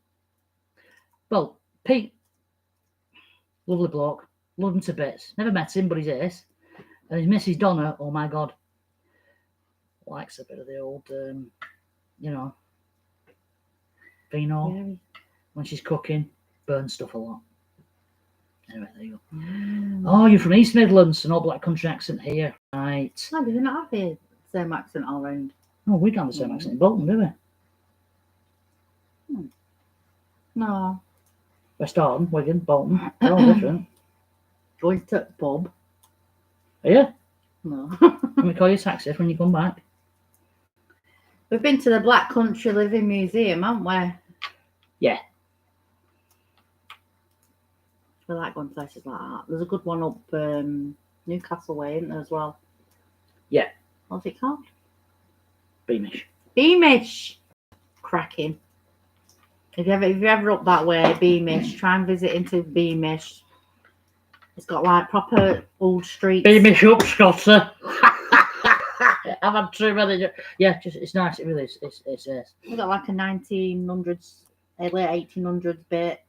Well, Pete, lovely bloke, love him to bits. Never met him, but he's ace. And his Mrs. Donna, oh my God, likes a bit of the old, vino. Yeah. When she's cooking, burns stuff a lot. Anyway, there you go. Oh, you're from East Midlands, an old black country accent here. Right. No, do they not have the same accent all round? Oh, we don't have the same accent in Bolton, do we? No. West Arden, Wigan, Bolton, they're all different. Going to the pub? Are you? No. Let me call you a taxi when you come back. We've been to the Black Country Living Museum, haven't we? Yeah. We like going places like that. There's a good one up Newcastle Way, isn't there, as well? Yeah. What's it called? Beamish. Beamish. Cracking. If you're ever up that way, Beamish, try and visit into Beamish. It's got like proper old streets. Beamish up, Scotter. I've had too many. Yeah, it's nice. It really is. It's We've got like a 1900s, late 1800s bit,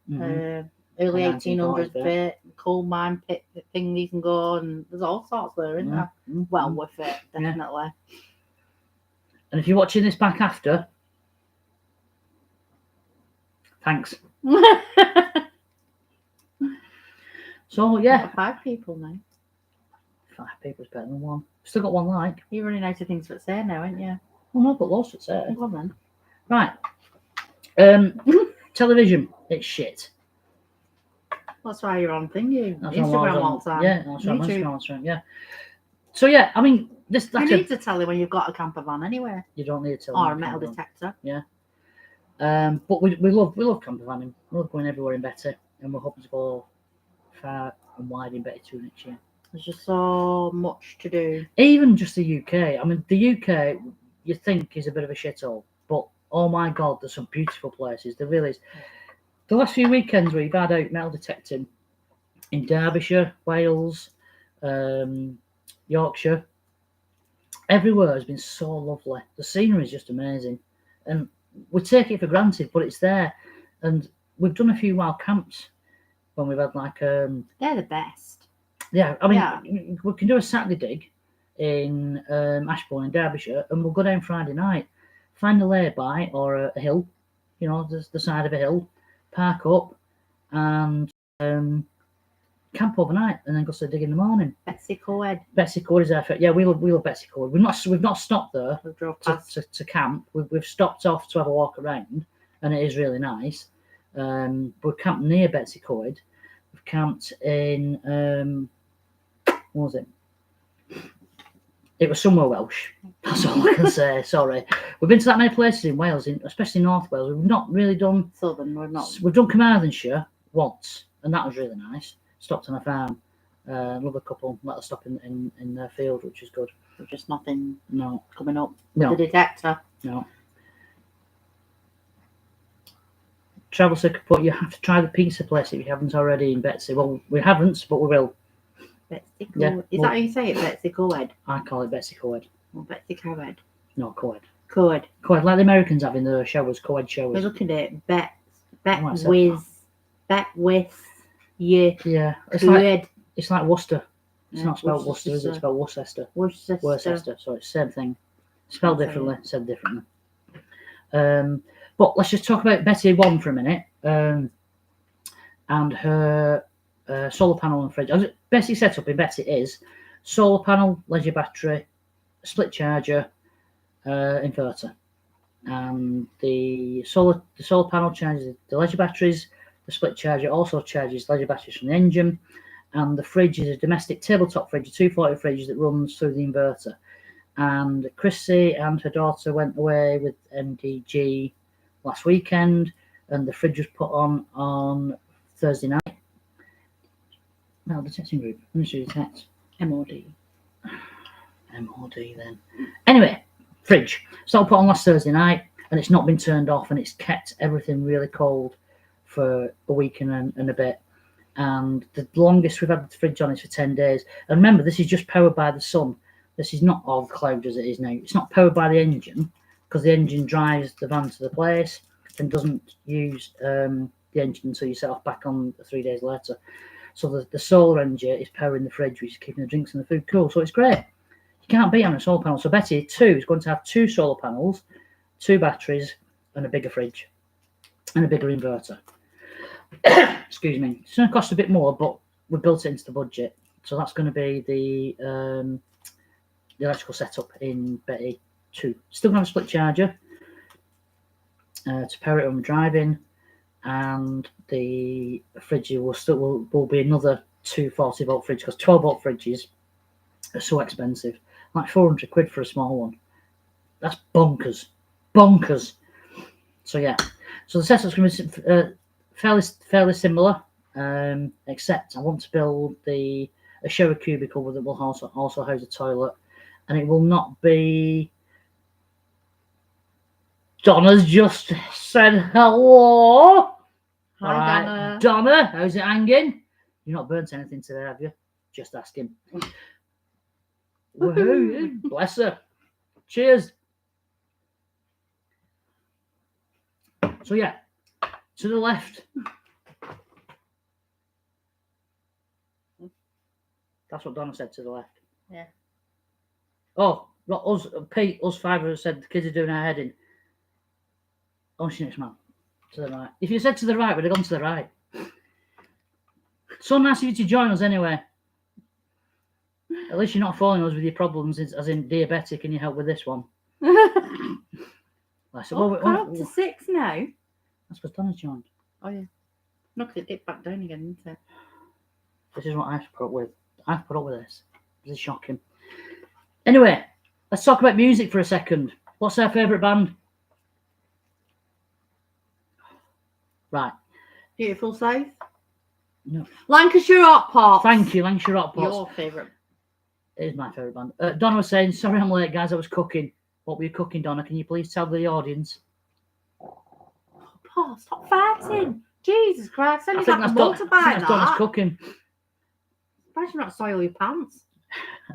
early 1800s bit, coal mine pit thing you can go, and there's all sorts there, isn't there? Well worth it, definitely. Yeah. And if you're watching this back after, thanks. So yeah, 5 people now. 5 people's better than 1. Still got 1 like. You're running out of things to say now, aren't you? Well, no, but lots to say. Go on then. Right. Television, it's shit. That's why you're on thingy. That's Instagram all the time. Yeah, that's right. YouTube. Instagram, yeah. So yeah, I mean, you need to tell you when you've got a camper van anyway. You don't need to tell. Or a metal detector. Yeah. But we love camper vanning. We love going everywhere in Betty, and we're hoping to go far and wide in Betty too next year. There's just so much to do. Even just the UK. I mean, the UK you think is a bit of a shithole, but oh my God, there's some beautiful places. There really is. The last few weekends we've had out metal detecting in Derbyshire, Wales, Yorkshire. Everywhere has been so lovely. The scenery is just amazing. And we take it for granted, but it's there. And we've done a few wild camps when we've had like... They're the best. Yeah, I mean, we can do a Saturday dig in Ashbourne in Derbyshire, and we'll go down Friday night, find a lay-by or a hill, you know, the side of a hill, park up, and camp overnight, and then go to dig in the morning. Betsy Coed. Betsy Coed is our favorite. Yeah, we love Betsy Coed. We've not stopped there We drove past. to camp. We've stopped off to have a walk around, and it is really nice. We've camped near Betsy Coed. We've camped in what was it? It was somewhere Welsh. That's all I can say. Sorry. We've been to that many places in Wales, especially North Wales. We've not really done Southern. We're not. We've done Carmarthenshire once, and that was really nice. Stopped on a farm. Another couple let us stop in their field, which is good. There's just nothing. No. Coming up. No. The detector. No. Travel Circuit, but you have to try the pizza place if you haven't already in Betsy. Well, we haven't, but we will. Betsy Coed. Yeah, Is that how you say it? Betsy Coed. I call it Betsy Coed. Or Betsy Coed. No, Coed. Coed. Coed, like the Americans have in their showers, Coed We're showers. looking at it. I said Bet with you. Yeah, it's like Worcester. It's Yeah, not spelled Worcester, is it? It's spelled Worcester. Worcester. So it's the same thing. Spelled Okay. differently, said differently. But let's just talk about Betty 1 for a minute. And her solar panel and fridge. Basic setup in Betty is solar panel, leisure battery, split charger, inverter. And the solar panel charges the leisure batteries. The split charger also charges leisure batteries from the engine. And the fridge is a domestic tabletop fridge, a 240 fridge that runs through the inverter. And Chrissy and her daughter went away with MDG last weekend, and the fridge was put on Thursday night. No, the testing group. Ministry of Text. MOD. MOD then. Anyway, fridge. So I put on last Thursday night, and it's not been turned off, and it's kept everything really cold for a week and a bit. And the longest we've had the fridge on is for 10 days. And remember, this is just powered by the sun. This is not all cloud as it is now. It's not powered by the engine, because the engine drives the van to the place and doesn't use the engine until you set off back on 3 days later. So the solar energy is powering the fridge, which is keeping the drinks and the food cool. So it's great. You can't beat on a solar panel. So Betty 2 is going to have 2 solar panels, 2 batteries, and a bigger fridge, and a bigger inverter. Excuse me. It's going to cost a bit more, but we built it into the budget. So that's going to be the electrical setup in Betty 2. Still going to have a split charger to power it when we're driving, and the fridge will be another 240 volt fridge, because 12 volt fridges are so expensive, like 400 quid for a small one. That's bonkers. So yeah, so the setup's going to be fairly similar, except I want to build a shower cubicle that will also house a toilet, and it will not be. Donna's just said hello. Hi, All Donna. Donna, how's it hanging? You've not burnt anything today, have you? Just asking. Woohoo! Bless her. Cheers. So yeah, to the left. That's what Donna said, to the left. Yeah. Oh, us 5 have said the kids are doing our heading. Oh, shit, man. To the right. If you said to the right, we'd have gone to the right. So nice of you to join us anyway. At least you're not following us with your problems, as in diabetic, and you help with this one. We're up to 6 now. That's because Donna's joined. Oh yeah. Look, it dipped back down again, isn't it? This is what I have to put up with. I have to put up with this. This is shocking. Anyway, let's talk about music for a second. What's our favourite band? Right. Beautiful South. No. Lancashire Hot Pot. Thank you, Lancashire Hot Pots. Your favourite. It is my favourite band. Donna was saying, sorry I'm late, guys, I was cooking. What were you cooking, Donna? Can you please tell the audience? Oh, stop farting. Jesus Christ, send I me think back that's the motorbike. that's Donna's That. cooking. Surprised you not soil your pants.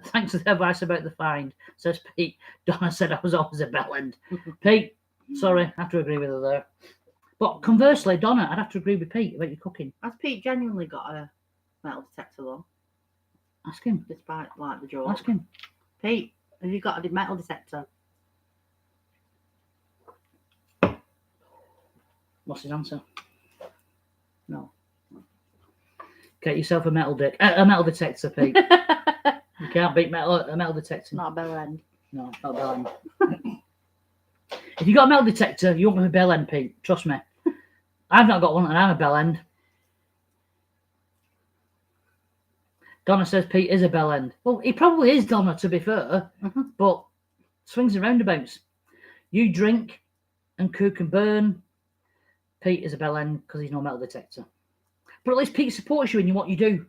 Thanks for the advice about the find, says Pete. Donna said I was always a bellend. Pete, sorry, I have to agree with her there. But conversely, Donna, I'd have to agree with Pete about your cooking. Has Pete genuinely got a metal detector though? Ask him. Despite like the joke. Ask him. Pete, have you got a metal detector? What's his answer? No. Get yourself a metal detector, Pete. You can't beat a metal detector. Not a bell end. No, not a bell end. If you got a metal detector, you won't have a bell end, Pete. Trust me. I've not got one, and I'm a bell end. Donna says Pete is a bell end. Well, he probably is, Donna, to be fair. But swings and roundabouts. You drink and cook and burn. Pete is a bell end because he's no metal detector. But at least Pete supports you in what you do.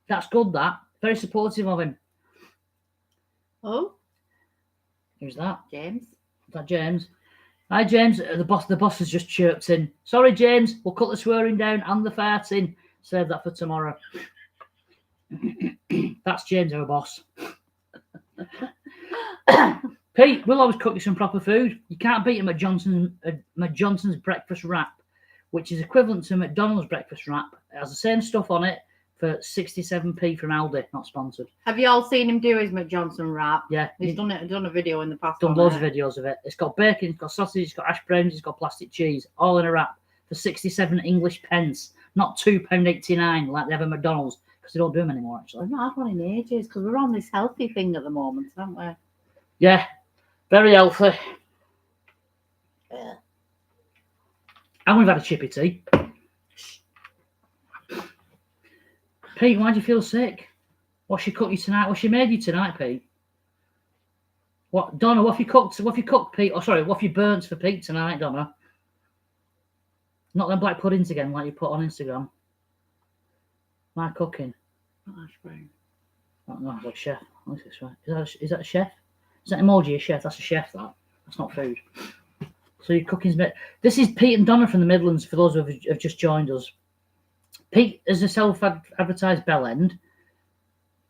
That's good, that. Very supportive of him. Oh? Who's that? James. Is that James? Hi, James. The boss has just chirped in. Sorry, James. We'll cut the swearing down and the farting. Save that for tomorrow. That's James, our boss. Pete, we'll always cook you some proper food. You can't beat him at Johnson's breakfast wrap, which is equivalent to McDonald's breakfast wrap. It has the same stuff on it for 67p from Aldi, not sponsored. Have you all seen him do his McJohnson wrap? Yeah. He's done a video in the past. Done loads of videos of it. It's got bacon, it's got sausage, it's got hash browns, it's got plastic cheese, all in a wrap for 67 English pence, not £2.89 like they have at McDonald's, because they don't do them anymore, actually. I've not had one in ages, because we're on this healthy thing at the moment, aren't we? Yeah, very healthy. Yeah. And we've had a chippy tea. Pete, why do you feel sick? What she cooked you tonight? What she made you tonight, Pete? What, Donna? What have you cooked? What have you cooked, Pete? Oh, sorry, what have you burnt for Pete tonight, Donna? Not them black puddings again, like you put on Instagram. My cooking. Not hash brown. Oh, no, it's like chef. What's this right? Is that a chef? Is that emoji a chef? That's a chef. That's not food. So your cooking's bit. This is Pete and Donna from the Midlands. For those who have just joined us. Pete is a self-advertised bell end,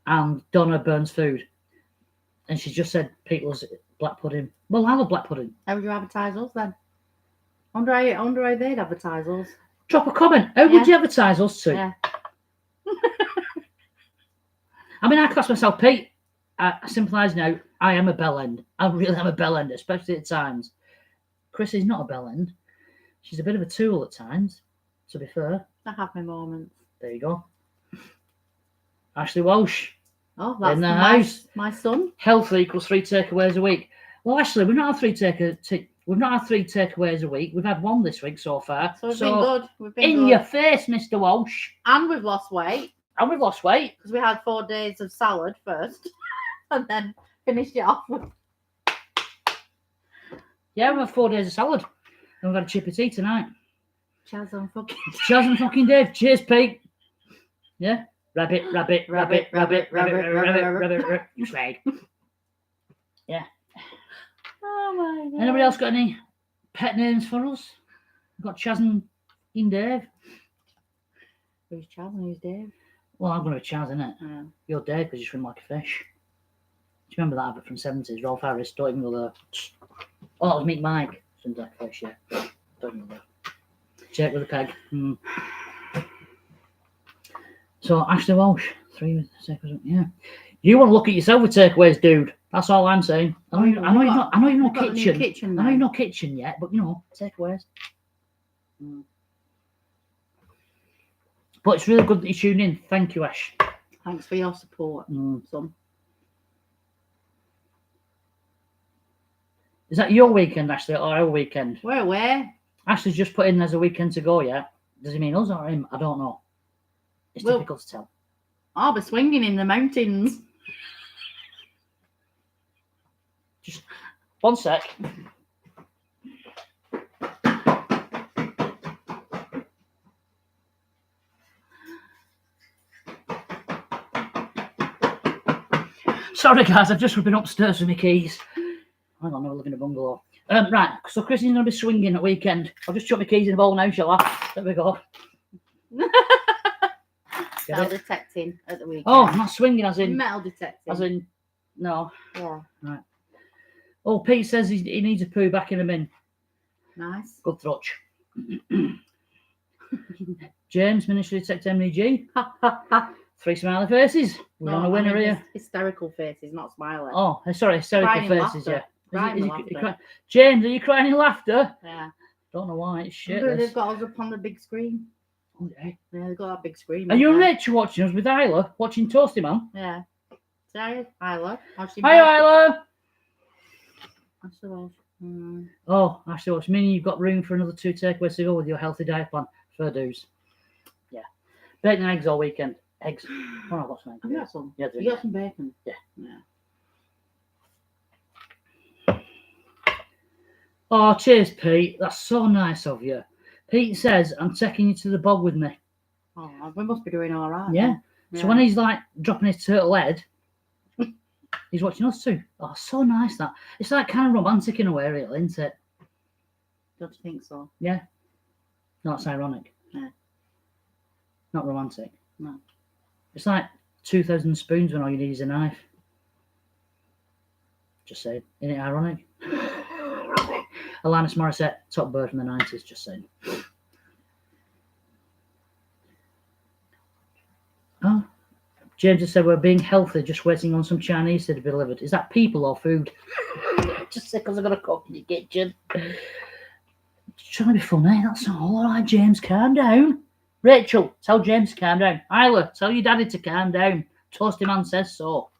and Donna burns food. And she just said Pete loves black pudding. Well, I love black pudding. How would you advertise us then? I wonder how they'd advertise us. Drop a comment. How would you advertise us to? Yeah. I mean, I class myself, Pete. I sympathise now. I am a bell end. I really am a bell end, especially at times. Chris is not a bell end. She's a bit of a tool at times, to be fair. I have my moments. There you go. Ashley Walsh. Oh, that's in the house. My son. Healthy equals 3 takeaways a week. Well, actually, we've not had 3 takeaways a week. We've had 1 this week so far. So we've been good. We've been in good. your face, Mr. Walsh. And we've lost weight. And we've lost weight. Because we had 4 days of salad first. And then finished it off with... Yeah, we've had 4 days of salad. And we've had a chippy tea tonight. Chaz and fucking Dave. Cheers, Pete. Yeah. Rabbit. You swag. Yeah. Oh my God. Anybody else got any pet names for us? We've got Chaz and Dave. Who's Chaz and who's Dave? Well, I'm going to be Chaz, innit? Yeah. You're Dave because you swim like a fish. Do you remember that advert from 70s? Rolf Harris, don't even go there. Oh, that was Meet Mike. Swims like a fish, yeah. Don't even go there. Check with a peg. So, Ashley Walsh, 3 takeaways. Yeah. You want to look at yourself with takeaways, dude. That's all I'm saying. I know you're not kitchen. I know you're not kitchen yet, but takeaways. But it's really good that you tuned in. Thank you, Ash. Thanks for your support, son. Is that your weekend, Ashley, or our weekend? We're away. Ashley's just put in there's a weekend to go, yeah? Does he mean us or him? I don't know. It's difficult to tell. I'll be swinging in the mountains. Just 1 sec. Sorry, guys, I've just been upstairs with my keys. Hang on, I live in a bungalow. Right, so Chrissy's going to be swinging at weekend. I'll just chuck my keys in the bowl now, shall I? There we go. Get Metal it? detecting at the weekend. Oh, not swinging as in, metal detecting. no. Yeah. Oh, Pete says he needs a poo back in a min. Nice. Good thrutch. James, Ministry Detective MDG. 3 smiley faces. We're on a winner here. Hysterical faces, not smiling. Oh, sorry, hysterical Crying faces, laughter. yeah. Crying laughter. James, are you crying in laughter? Yeah. Don't know why, it's shit. They've got us up on the big screen. Oh, yeah. Yeah, they've got that big screen. Are you and Rachel watching us with Isla, watching Toasty Man? Yeah. Say hi, Isla. Hi, Isla! Oh, Ashley, what's meaning you've got room for another 2 takeaways to go with your healthy diet plan? Fair dues. Yeah. Bacon and eggs all weekend. Eggs. Oh, I've got some eggs. I've got some. Yeah, you got some bacon? Yeah. Oh, cheers, Pete. That's so nice of you. Pete says, I'm taking you to the bog with me. Oh, we must be doing all right. Yeah. So when he's like dropping his turtle head, he's watching us too. Oh, so nice that. It's like kind of romantic in a way, really, isn't it? Don't you think so? Yeah. No, it's ironic. Yeah. Not romantic. No. It's like 2,000 spoons when all you need is a knife. Just saying. Isn't it ironic? Alanis Morissette, top bird from the 90s, just saying. Oh, James has said we're being healthy, just waiting on some Chinese to be delivered. Is that people or food? Just say because I've got a cook in your kitchen. Just trying to be funny, that's all right, James, calm down. Rachel, tell James to calm down. Isla, tell your daddy to calm down. Toasty Man says so.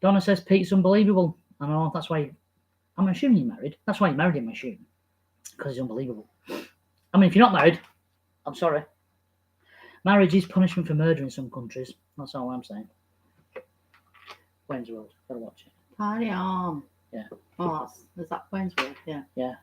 Donna says Pete's unbelievable. I know, that's why... I'm assuming you're married. That's why you married him, I assume. Because he's unbelievable. I mean, if you're not married, I'm sorry. Marriage is punishment for murder in some countries. That's all I'm saying. Wayne's World. Gotta watch it. Party on. Yeah. Oh, is that Wayne's World? Yeah. Yeah.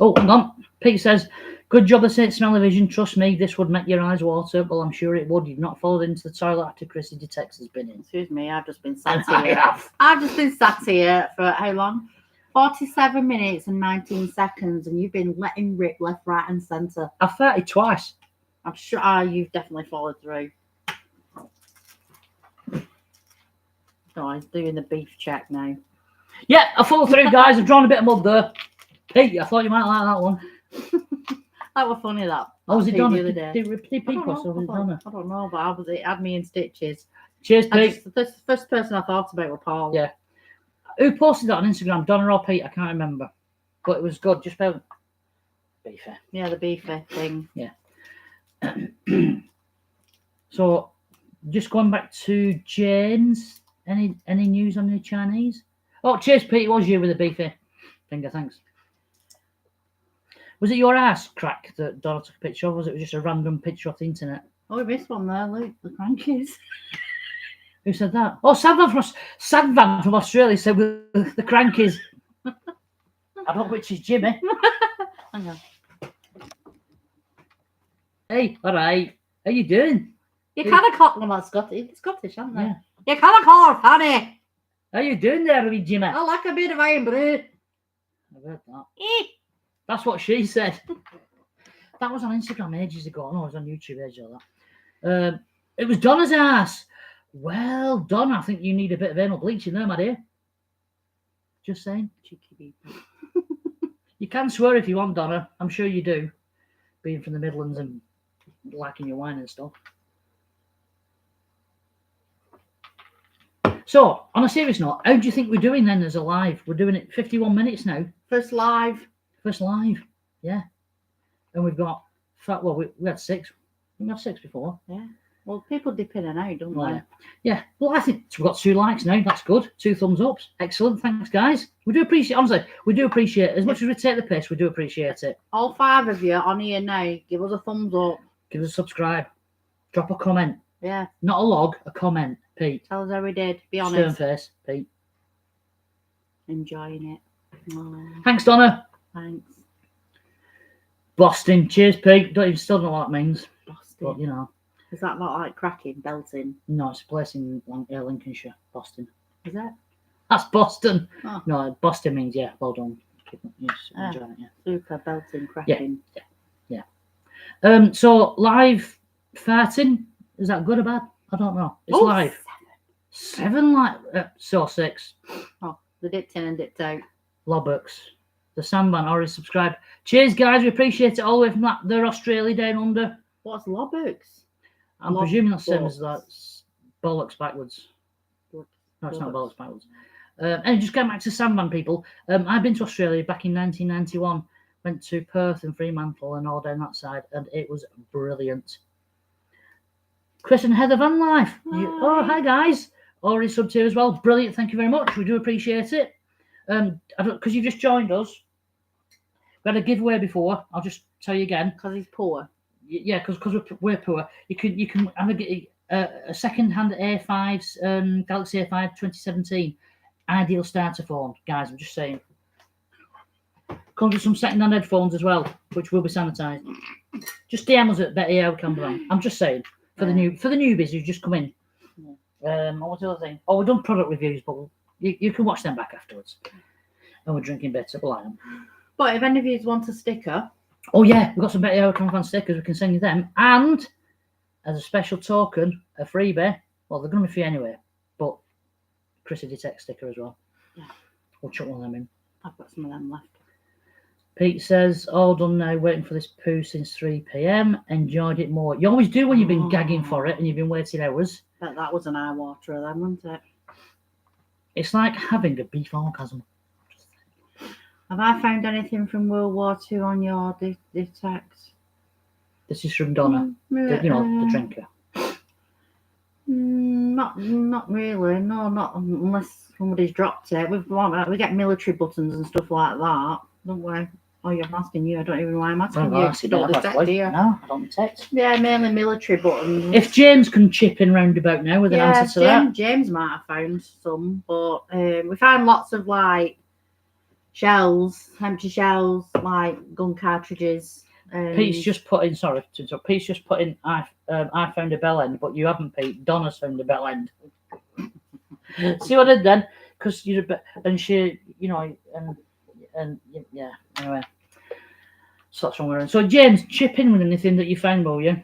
Oh, hang on. Pete says, good job of saying smell-o-vision. Trust me, this would make your eyes water. Well, I'm sure it would. You've not followed into the toilet after Chrissy detects has been in. Excuse me, I've just been sat here. I've just been sat here for how long? 47 minutes and 19 seconds, and you've been letting rip left, right, and centre. I've farted twice. I'm sure you've definitely followed through. Oh, he's doing the beef check now. Yeah, I followed through, guys. I've drawn a bit of mud there. Pete, I thought you might like that one. That was funny, that. Oh, was it Donna? The other day. Did Pete post or was it Donna? I don't know, but it had me in stitches. Cheers, Pete. The first person I thought about was Paul. Yeah. Who posted that on Instagram? Donna or Pete? I can't remember. But it was good. Just about beefy. Yeah, the beefy thing. Yeah. So, just going back to James. Any news on the Chinese? Oh, cheers, Pete. It was you with the beefy finger. Thanks. Was it your ass crack that Donna took a picture of? Or was it just a random picture off the internet? Oh, we missed one there, Luke. The crankies. Who said that? Oh, Sadvan from Australia said with the crankies. I don't know which is Jimmy. Hang on. Hey, all right. How you doing? You kind of call them well, Scottish, aren't they? Yeah. You kind of call her Fanny. How you doing there, wee Jimmy? I like a bit of iron brew. I've heard that. That's what she said. That was on Instagram ages ago. No, it was on YouTube ages ago. It was Donna's ass. Well, Donna, I think you need a bit of anal bleaching there, my dear. Just saying. Cheeky people. You can swear if you want, Donna. I'm sure you do. Being from the Midlands and liking your wine and stuff. So, on a serious note, how do you think we're doing then as a live? We're doing it 51 minutes now. First live, yeah. And we've got, well, we had 6. We had 6 before. Yeah. Well, people dip in and out, don't they? Yeah. Well, I think we've got 2 likes now. That's good. 2 thumbs ups. Excellent. Thanks, guys. We do appreciate, honestly, we do appreciate it. As much as we take the piss, we do appreciate it. All 5 of you on here now, give us a thumbs up. Give us a subscribe. Drop a comment. Yeah. Not a log, a comment, Pete. Tell us how we did. Be honest. Stern face, Pete. Enjoying it. Oh, Thanks, Donna. thanks. Boston. Cheers, Pete. Still don't know what that means. Boston. But, you know. Is that not like cracking, belting? No, it's a place in Lincolnshire. Boston. Is that? That's Boston. Oh. No, Boston means, yeah, well done. enjoying it, yeah. Super belting, cracking. So live farting, is that good or bad? I don't know. It's live. 7 like so 6. Oh, the dipped in and dipped out. Lobbucks. The Sandman already subscribed. Cheers, guys. We appreciate it all the way from their Australia down under. What's Lobbucks? I'm presuming that's the same as that. Bollocks backwards. No, it's not bollocks backwards. And just going back to Sandman, people. I've been to Australia back in 1991. Went to Perth and Fremantle and all down that side, and it was brilliant. Chris and Heather Van Life. Hi guys. Already subbed here as well. Brilliant. Thank you very much. We do appreciate it. Because you've just joined us. We had a giveaway before. I'll just tell you again. Because he's poor. Yeah, because we're poor. You can have a second-hand A5's Galaxy A5 2017 ideal starter phone, guys. I'm just saying. Comes with some second-hand headphones as well, which will be sanitised. Just DM us at Better Campervan. I'm just saying for the newbies who just come in. What's the other thing? We've done product reviews, but you can watch them back afterwards. And we're drinking better, but I am. But if any of you want a sticker. Oh yeah, we've got some Better Campervan stickers. We can send you them, and as a special token, a freebie. Well, they're going to be free anyway, but Chrissy Detect sticker as well. Yeah. We'll chuck one of them in. I've got some of them left. Pete says, all done now, waiting for this poo since 3 p.m. Enjoyed it more. You always do when you've been gagging for it and you've been waiting hours. That was an eye waterer then, wasn't it? It's like having a beef orgasm. Have I found anything from World War II on your detect? This is from Donna, the drinker. Not really. No, not unless somebody's dropped it. We get military buttons and stuff like that, don't we? Oh, I'm asking you. I don't even know why I'm asking you. You don't detect, do you? No, I don't detect. Yeah, mainly military buttons. If James can chip in roundabout now with an answer to that. James might have found some, but we found lots of like shells, empty shells, like gun cartridges. Pete's just put in. Sorry, Pete's just put in. I found a bell end, but you haven't, Pete. Donna's found a bell end. See what I did then? Because you're a bit, and she, and yeah. Anyway, so that's what we're in. So James, chip in with anything that you found, will you?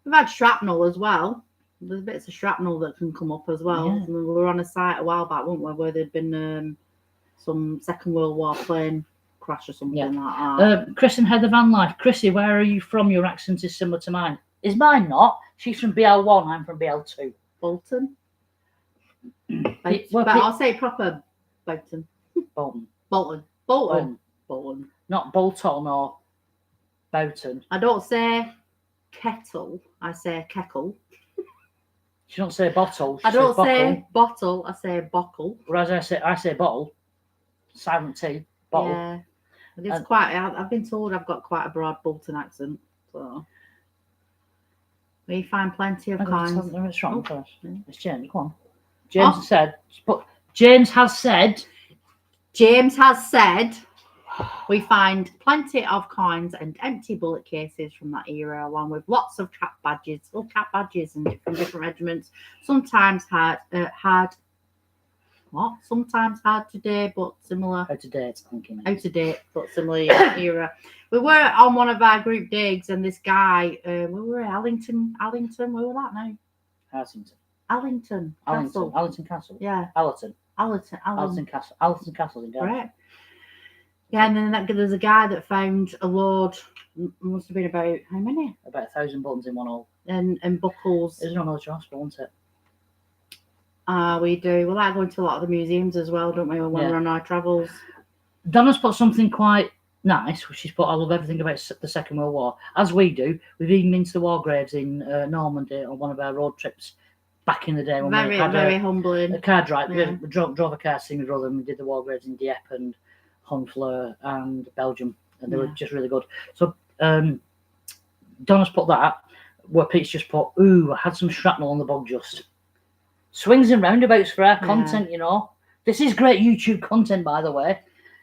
We've had shrapnel as well. There's bits of shrapnel that can come up as well. Yeah. We were on a site a while back, weren't we, where there'd been some Second World War plane crash or something like that. Chris and Heather Van Life. Chrissy, where are you from? Your accent is similar to mine. Is mine not? She's from BL1. I'm from BL2. Bolton. But I'll say proper Bolton. Bolton. Not Bolton or Boughton. I don't say kettle. I say keckle. You don't say bottle. I don't say bottle. I say bockle. Whereas I say bottle. Silent T. Bottle. Yeah. It's quite. I've been told I've got quite a broad Bolton accent. So we find plenty of kinds. It's wrong first. It's James. Come on. James has said. We find plenty of coins and empty bullet cases from that era, along with lots of cap badges and from different regiments. Sometimes hard today, but similar. Out of date, Out of date, but similar era. We were on one of our group digs, and this guy, we were at Allington. Where were that now? Allington Castle. Allington Castle. Yeah. Allerton Castle. Allerton Castle in Devon. Right. Yeah, and then there's a guy that found a load. Must have been about how many? About 1,000 buttons in one hole. And buckles. There's no military hospital, isn't it? We do. We like going to a lot of the museums as well, don't we? When we're on our travels. Donna's put something quite nice, which she's put. I love everything about the Second World War, as we do. We've even been to the war graves in Normandy on one of our road trips back in the day. When very, we had very humbling. A car drive. Yeah. We drove a car to see my brother, and we did the war graves in Dieppe and Honfleur and Belgium, and they were just really good. So Donna's put that, where Pete's just put, I had some shrapnel on the bog just. Swings and roundabouts for our content, This is great YouTube content, by the way.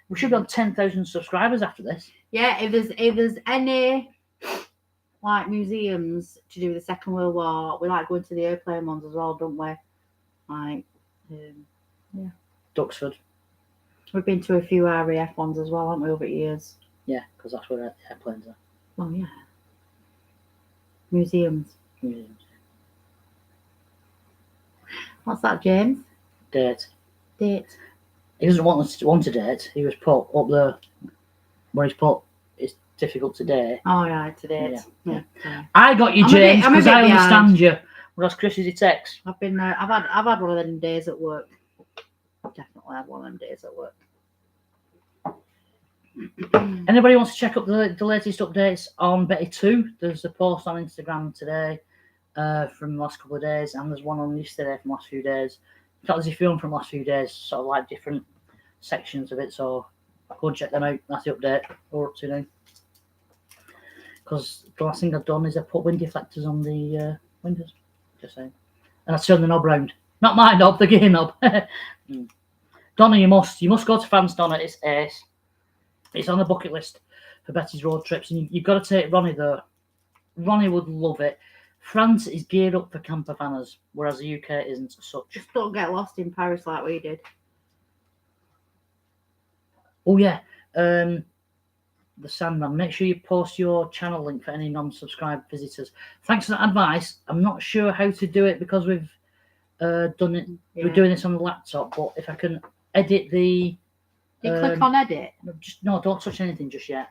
We should be on 10,000 subscribers after this. Yeah, if there's any like museums to do with the Second World War, we like going to the airplane ones as well, don't we? Like, Duxford. We've been to a few RAF ones as well, haven't we, over the years? Yeah, because that's where the airplanes are. Oh, yeah. Museums. Museums. What's that, James? Date. Date. He doesn't want to date. He was put up there where he's put. It's difficult to date. Oh, yeah, to date. Yeah. Yeah. I got you, I'm a bit- James, I'm a because bit I understand behind. you. Whereas Chris is a text. I've had one of them days at work. I've definitely had one of them days at work. Anybody wants to check up the latest updates on Betty 2? There's a post on Instagram today from the last couple of days, and there's one on yesterday from the last few days. In fact, there's a film from the last few days, sort of like different sections of it, so go and check them out. That's the update we're up to now. Because the last thing I've done is I put wind deflectors on the windows, just saying. And I turned the knob round. Not my knob, the gear knob. Donna, you must go to France, Donna. It's ace. It's on the bucket list for Betty's road trips, and you've got to take Ronnie there. Ronnie would love it. France is geared up for camper vanners, whereas the UK isn't as such. Just don't get lost in Paris like we did. Oh yeah, the Sandman. Make sure you post your channel link for any non-subscribed visitors. Thanks for that advice. I'm not sure how to do it because we've done it. Yeah. We're doing this on the laptop, but if I can edit the. You click on edit. No, don't touch anything just yet.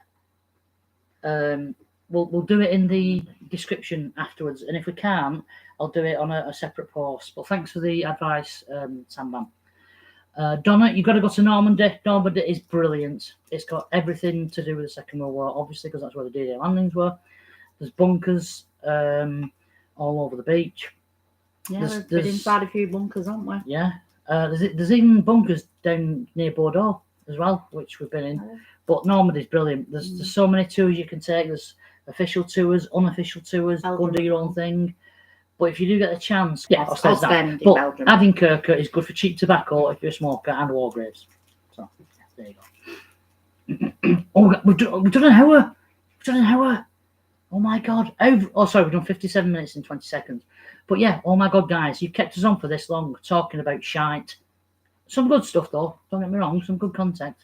We'll do it in the description afterwards, and if we can't, I'll do it on a separate post. But thanks for the advice, Sandman. Donna, you've got to go to Normandy. Normandy is brilliant. It's got everything to do with the Second World War, obviously, because that's where the D-Day landings were. There's bunkers all over the beach. Yeah, we've been inside a few bunkers, haven't we? Yeah. There's even bunkers down near Bordeaux as well, which we've been in. Oh. But Normandy's brilliant. There's so many tours you can take. There's official tours, unofficial tours, go and do your own thing. But if you do get a chance, yes, Ostend, but Belgium. Avinkerke is good for cheap tobacco if you're a smoker, and war graves. So there you go. We've done an hour. We've done an hour. Oh my god. We've done 57 minutes and 20 seconds. But yeah, oh my god, guys, you've kept us on for this long talking about shite. Some good stuff though, don't get me wrong, some good content.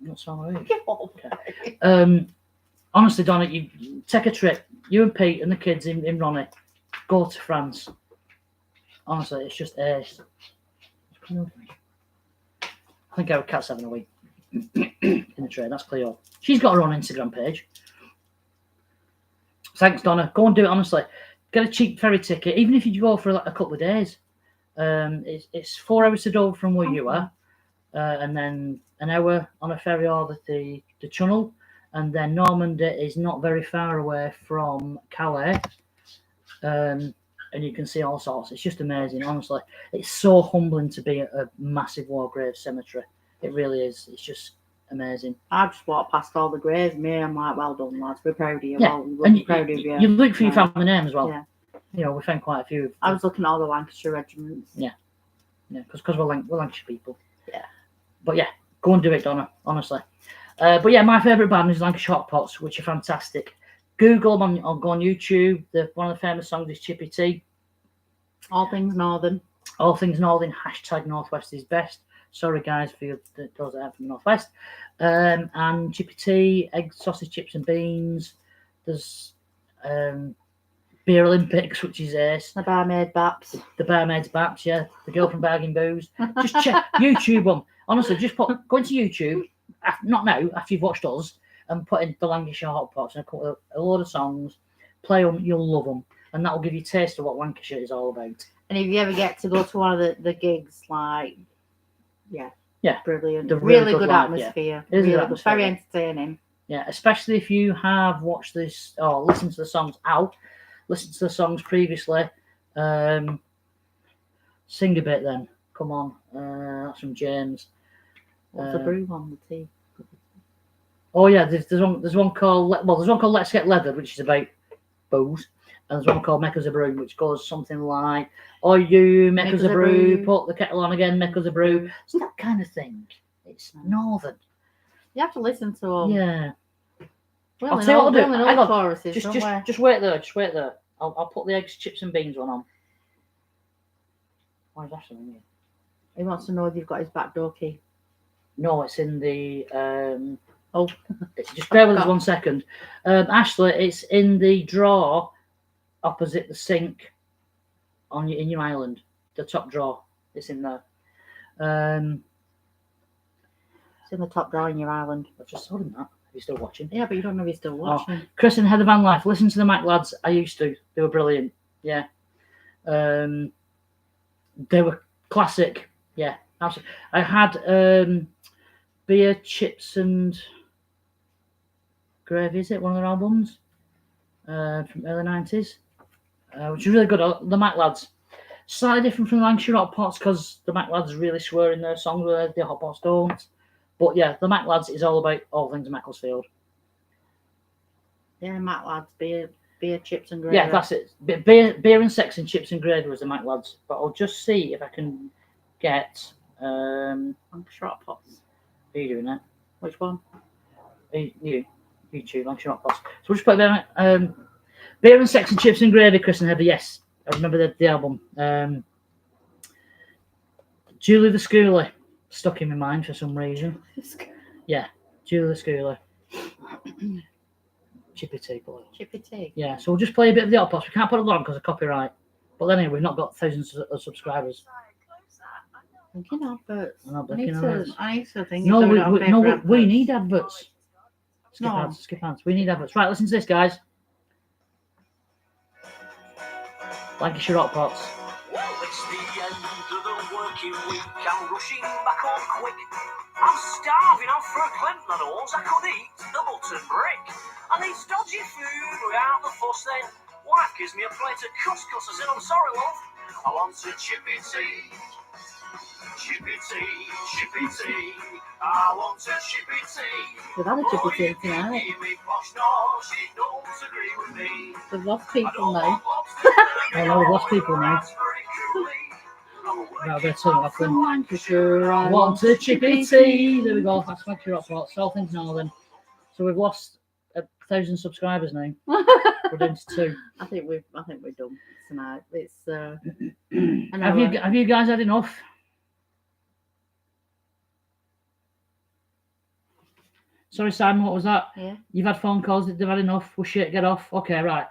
What's wrong with you? Okay. Honestly, Donna, you take a trip, you and Pete and the kids in Ronnie, go to France. Honestly, it's just ace. I think our cat's having a wee in the tray. That's Cleo. She's got her own Instagram page. Thanks, Donna. Go and do it, honestly. Get a cheap ferry ticket, even if you go for like a couple of days. It's 4 hours to Dover from where you are, and then an hour on a ferry over the Channel, and then Normandy is not very far away from Calais, and you can see all sorts. It's just amazing, honestly. It's so humbling to be at a massive war grave cemetery. It really is. It's just amazing. I just walked past all the graves. I'm like, well done, lads. We're proud of you. Yeah, we're proud of you. You look for your family name as well. Yeah. You know, we found quite a few. I was looking at all the Lancashire regiments. Yeah, because we're Lancashire people. Yeah. But yeah, go and do it, Donna, honestly. But yeah, my favourite band is Lancashire Hot Pots, which are fantastic. Google them or go on YouTube. One of the famous songs is Chippy Tea. All things northern. All things northern. # Northwest is best. Sorry, guys, for those that are from the Northwest. And Chippy Tea, egg, sausage, chips and beans. There's Beer Olympics, which is ace. The Barmaid Baps. The Barmaid's Baps, yeah. The Girl from Bargain Booze. Just check YouTube them. Honestly, just go into YouTube, not now, after you've watched us, and put in the Lancashire Hot Pots and a load of songs. Play them, you'll love them. And that will give you a taste of what Lancashire is all about. And if you ever get to go to one of the gigs, like, yeah, brilliant. Really good atmosphere. Yeah. Really good. Very entertaining. Yeah, especially if you have watched this or listened to the songs listened to the songs previously. Sing a bit then. Come on. That's from James. What's the brew on the tea? Oh yeah, there's one called Let's Get Leathered, which is about booze. And there's one called Make Us a Brew, which goes something like, "Oh, you make us a brew, put the kettle on again, make us a brew." It's that kind of thing. It's northern. You have to listen to them. Yeah. Well, I'll tell you what I'll do. Hang on. Choruses, just wait there. Just wait there. I'll put the eggs, chips, and beans one on. Why is that something here? He wants to know if you've got his back door key. No, it's in the. Oh, Just bear with us 1 second. Ashley, it's in the drawer opposite the sink in your island. The top drawer. It's in there. it's in the top drawer in your island. I've just told him that. Are you still watching? Yeah, but you don't know if he's still watching. Chris and Heather Van Life. Listen to the Mac lads. I used to. They were brilliant. Yeah. They were classic. Yeah. Absolutely. I had Beer, Chips and Gravy, is it? One of their albums from early 90s. Which is really good. The Mac lads. Slightly different from the Lancashire Hot Pots because the Mac lads really swear in their songs, where the Hot Pots don't. But yeah, the Mac lads is all about all things Macclesfield. Yeah, Mac lads, beer, chips and gravy. Yeah, that's it. Beer and sex and chips and gravy was the Mac lads. But I'll just see if I can get. Lancashire Hot Pots. Are you doing that? Which one? You. YouTube, Lancashire Hot Pots. So we'll just put there. Beer and sex and chips and gravy, Chris and Heather. Yes, I remember the album. Julie the Schoolie stuck in my mind for some reason. Yeah, Julie the Schoolie. Chippy Tea. Chippy Tea. Yeah, so we'll just play a bit of the Hot Pots. We can't put it on because of copyright. But anyway, we've not got thousands of subscribers. Thinking adverts. I need to think. No, we need adverts. Skip ads. We need adverts. Right, listen to this, guys. Lancashire Hot Pots. Well, it's the end of the working week. I'm rushing back home quick. I'm starving, I'm for a climp that owns. I could eat the button brick. I need dodgy food without the fuss then. Wife gives me a plate of couscous. I said, I'm sorry, love. I want a chippy tea. Chippy tea, chippy tea. I want a chippy tea. We've had a chippy tea tonight. We've lost people now. I know we've lost people now. Now they're turning off them. Lancashire, I want a chippy tea. There we go. That's Lancashire Hot Pots. All things Northern. So we've lost 1,000 subscribers now. We're down to 2. I think we're done tonight. It's Have you guys had enough? Sorry, Simon, what was that? Yeah. You've had phone calls that they've had enough. Well, shit, get off. Okay, right.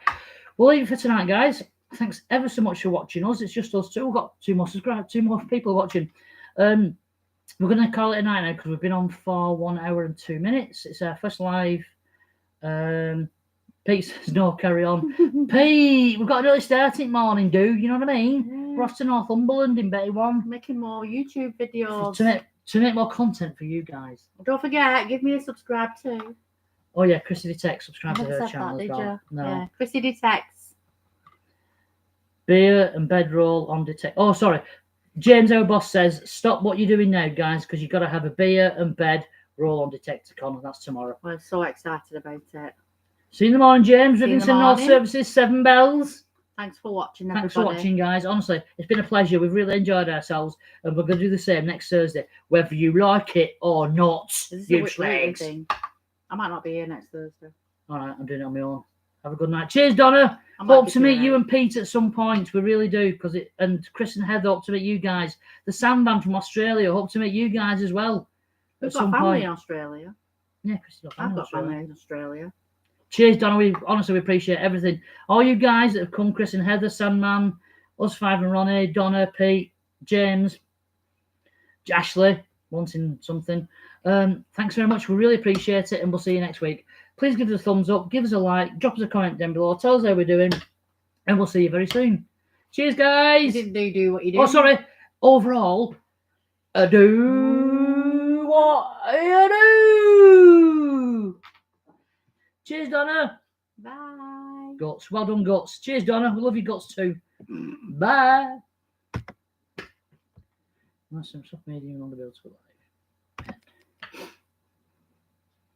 We'll leave it for tonight, guys. Thanks ever so much for watching us. It's just us two. We've got 2 more subscribers, 2 more people watching. We're going to call it a night now because we've been on for 1 hour and 2 minutes. It's our first live. Pete says, no, carry on. Pete, we've got an early starting morning, dude. You know what I mean? Yeah. We're off to Northumberland in Betty One. Making more YouTube videos. To make more content for you guys. Don't forget, give me a subscribe too. Oh yeah, Chrissy Detect, subscribe to Never her said channel that, as did well. you? No. Yeah. Chrissy Detects. Beer and bedroll on Detect. Oh, sorry. James, our boss, says, stop what you're doing now, guys, because you've got to have a beer and bed roll on Detecticon, and that's tomorrow. We're so excited about it. See you in the morning, James. See you in the Livingston North morning. Services, 7 bells. Thanks for watching, everybody. Thanks for watching, guys. Honestly, it's been a pleasure. We've really enjoyed ourselves, and we're going to do the same next Thursday, whether you like it or not. Is this You a weekly slags. thing? I might not be here next Thursday. All right, I'm doing it on my own. Have a good night. Cheers, Donna. I might Hope be to meet here you now. and Pete at some point. We really do, and Chris and Heather. Hope to meet you guys. The Sandman from Australia. Hope to meet you guys as well. We've at got some family point. in Australia. Yeah, Chris, you've got I've family in got Australia. family in Australia. Cheers, Donna. We honestly appreciate everything. All you guys that have come, Chris and Heather, Sandman, us 5 and Ronnie, Donna, Pete, James, Ashley, wanting something. Thanks very much. We really appreciate it, and we'll see you next week. Please give us a thumbs up, give us a like, drop us a comment down below, tell us how we're doing, and we'll see you very soon. Cheers, You guys. didn't do what you did. Oh, sorry. Overall, do what you do. Cheers, Donna. Bye. Guts. Well done, Guts. Cheers, Donna. We love you, Guts, too. Bye. That's some stuff made you on the bill to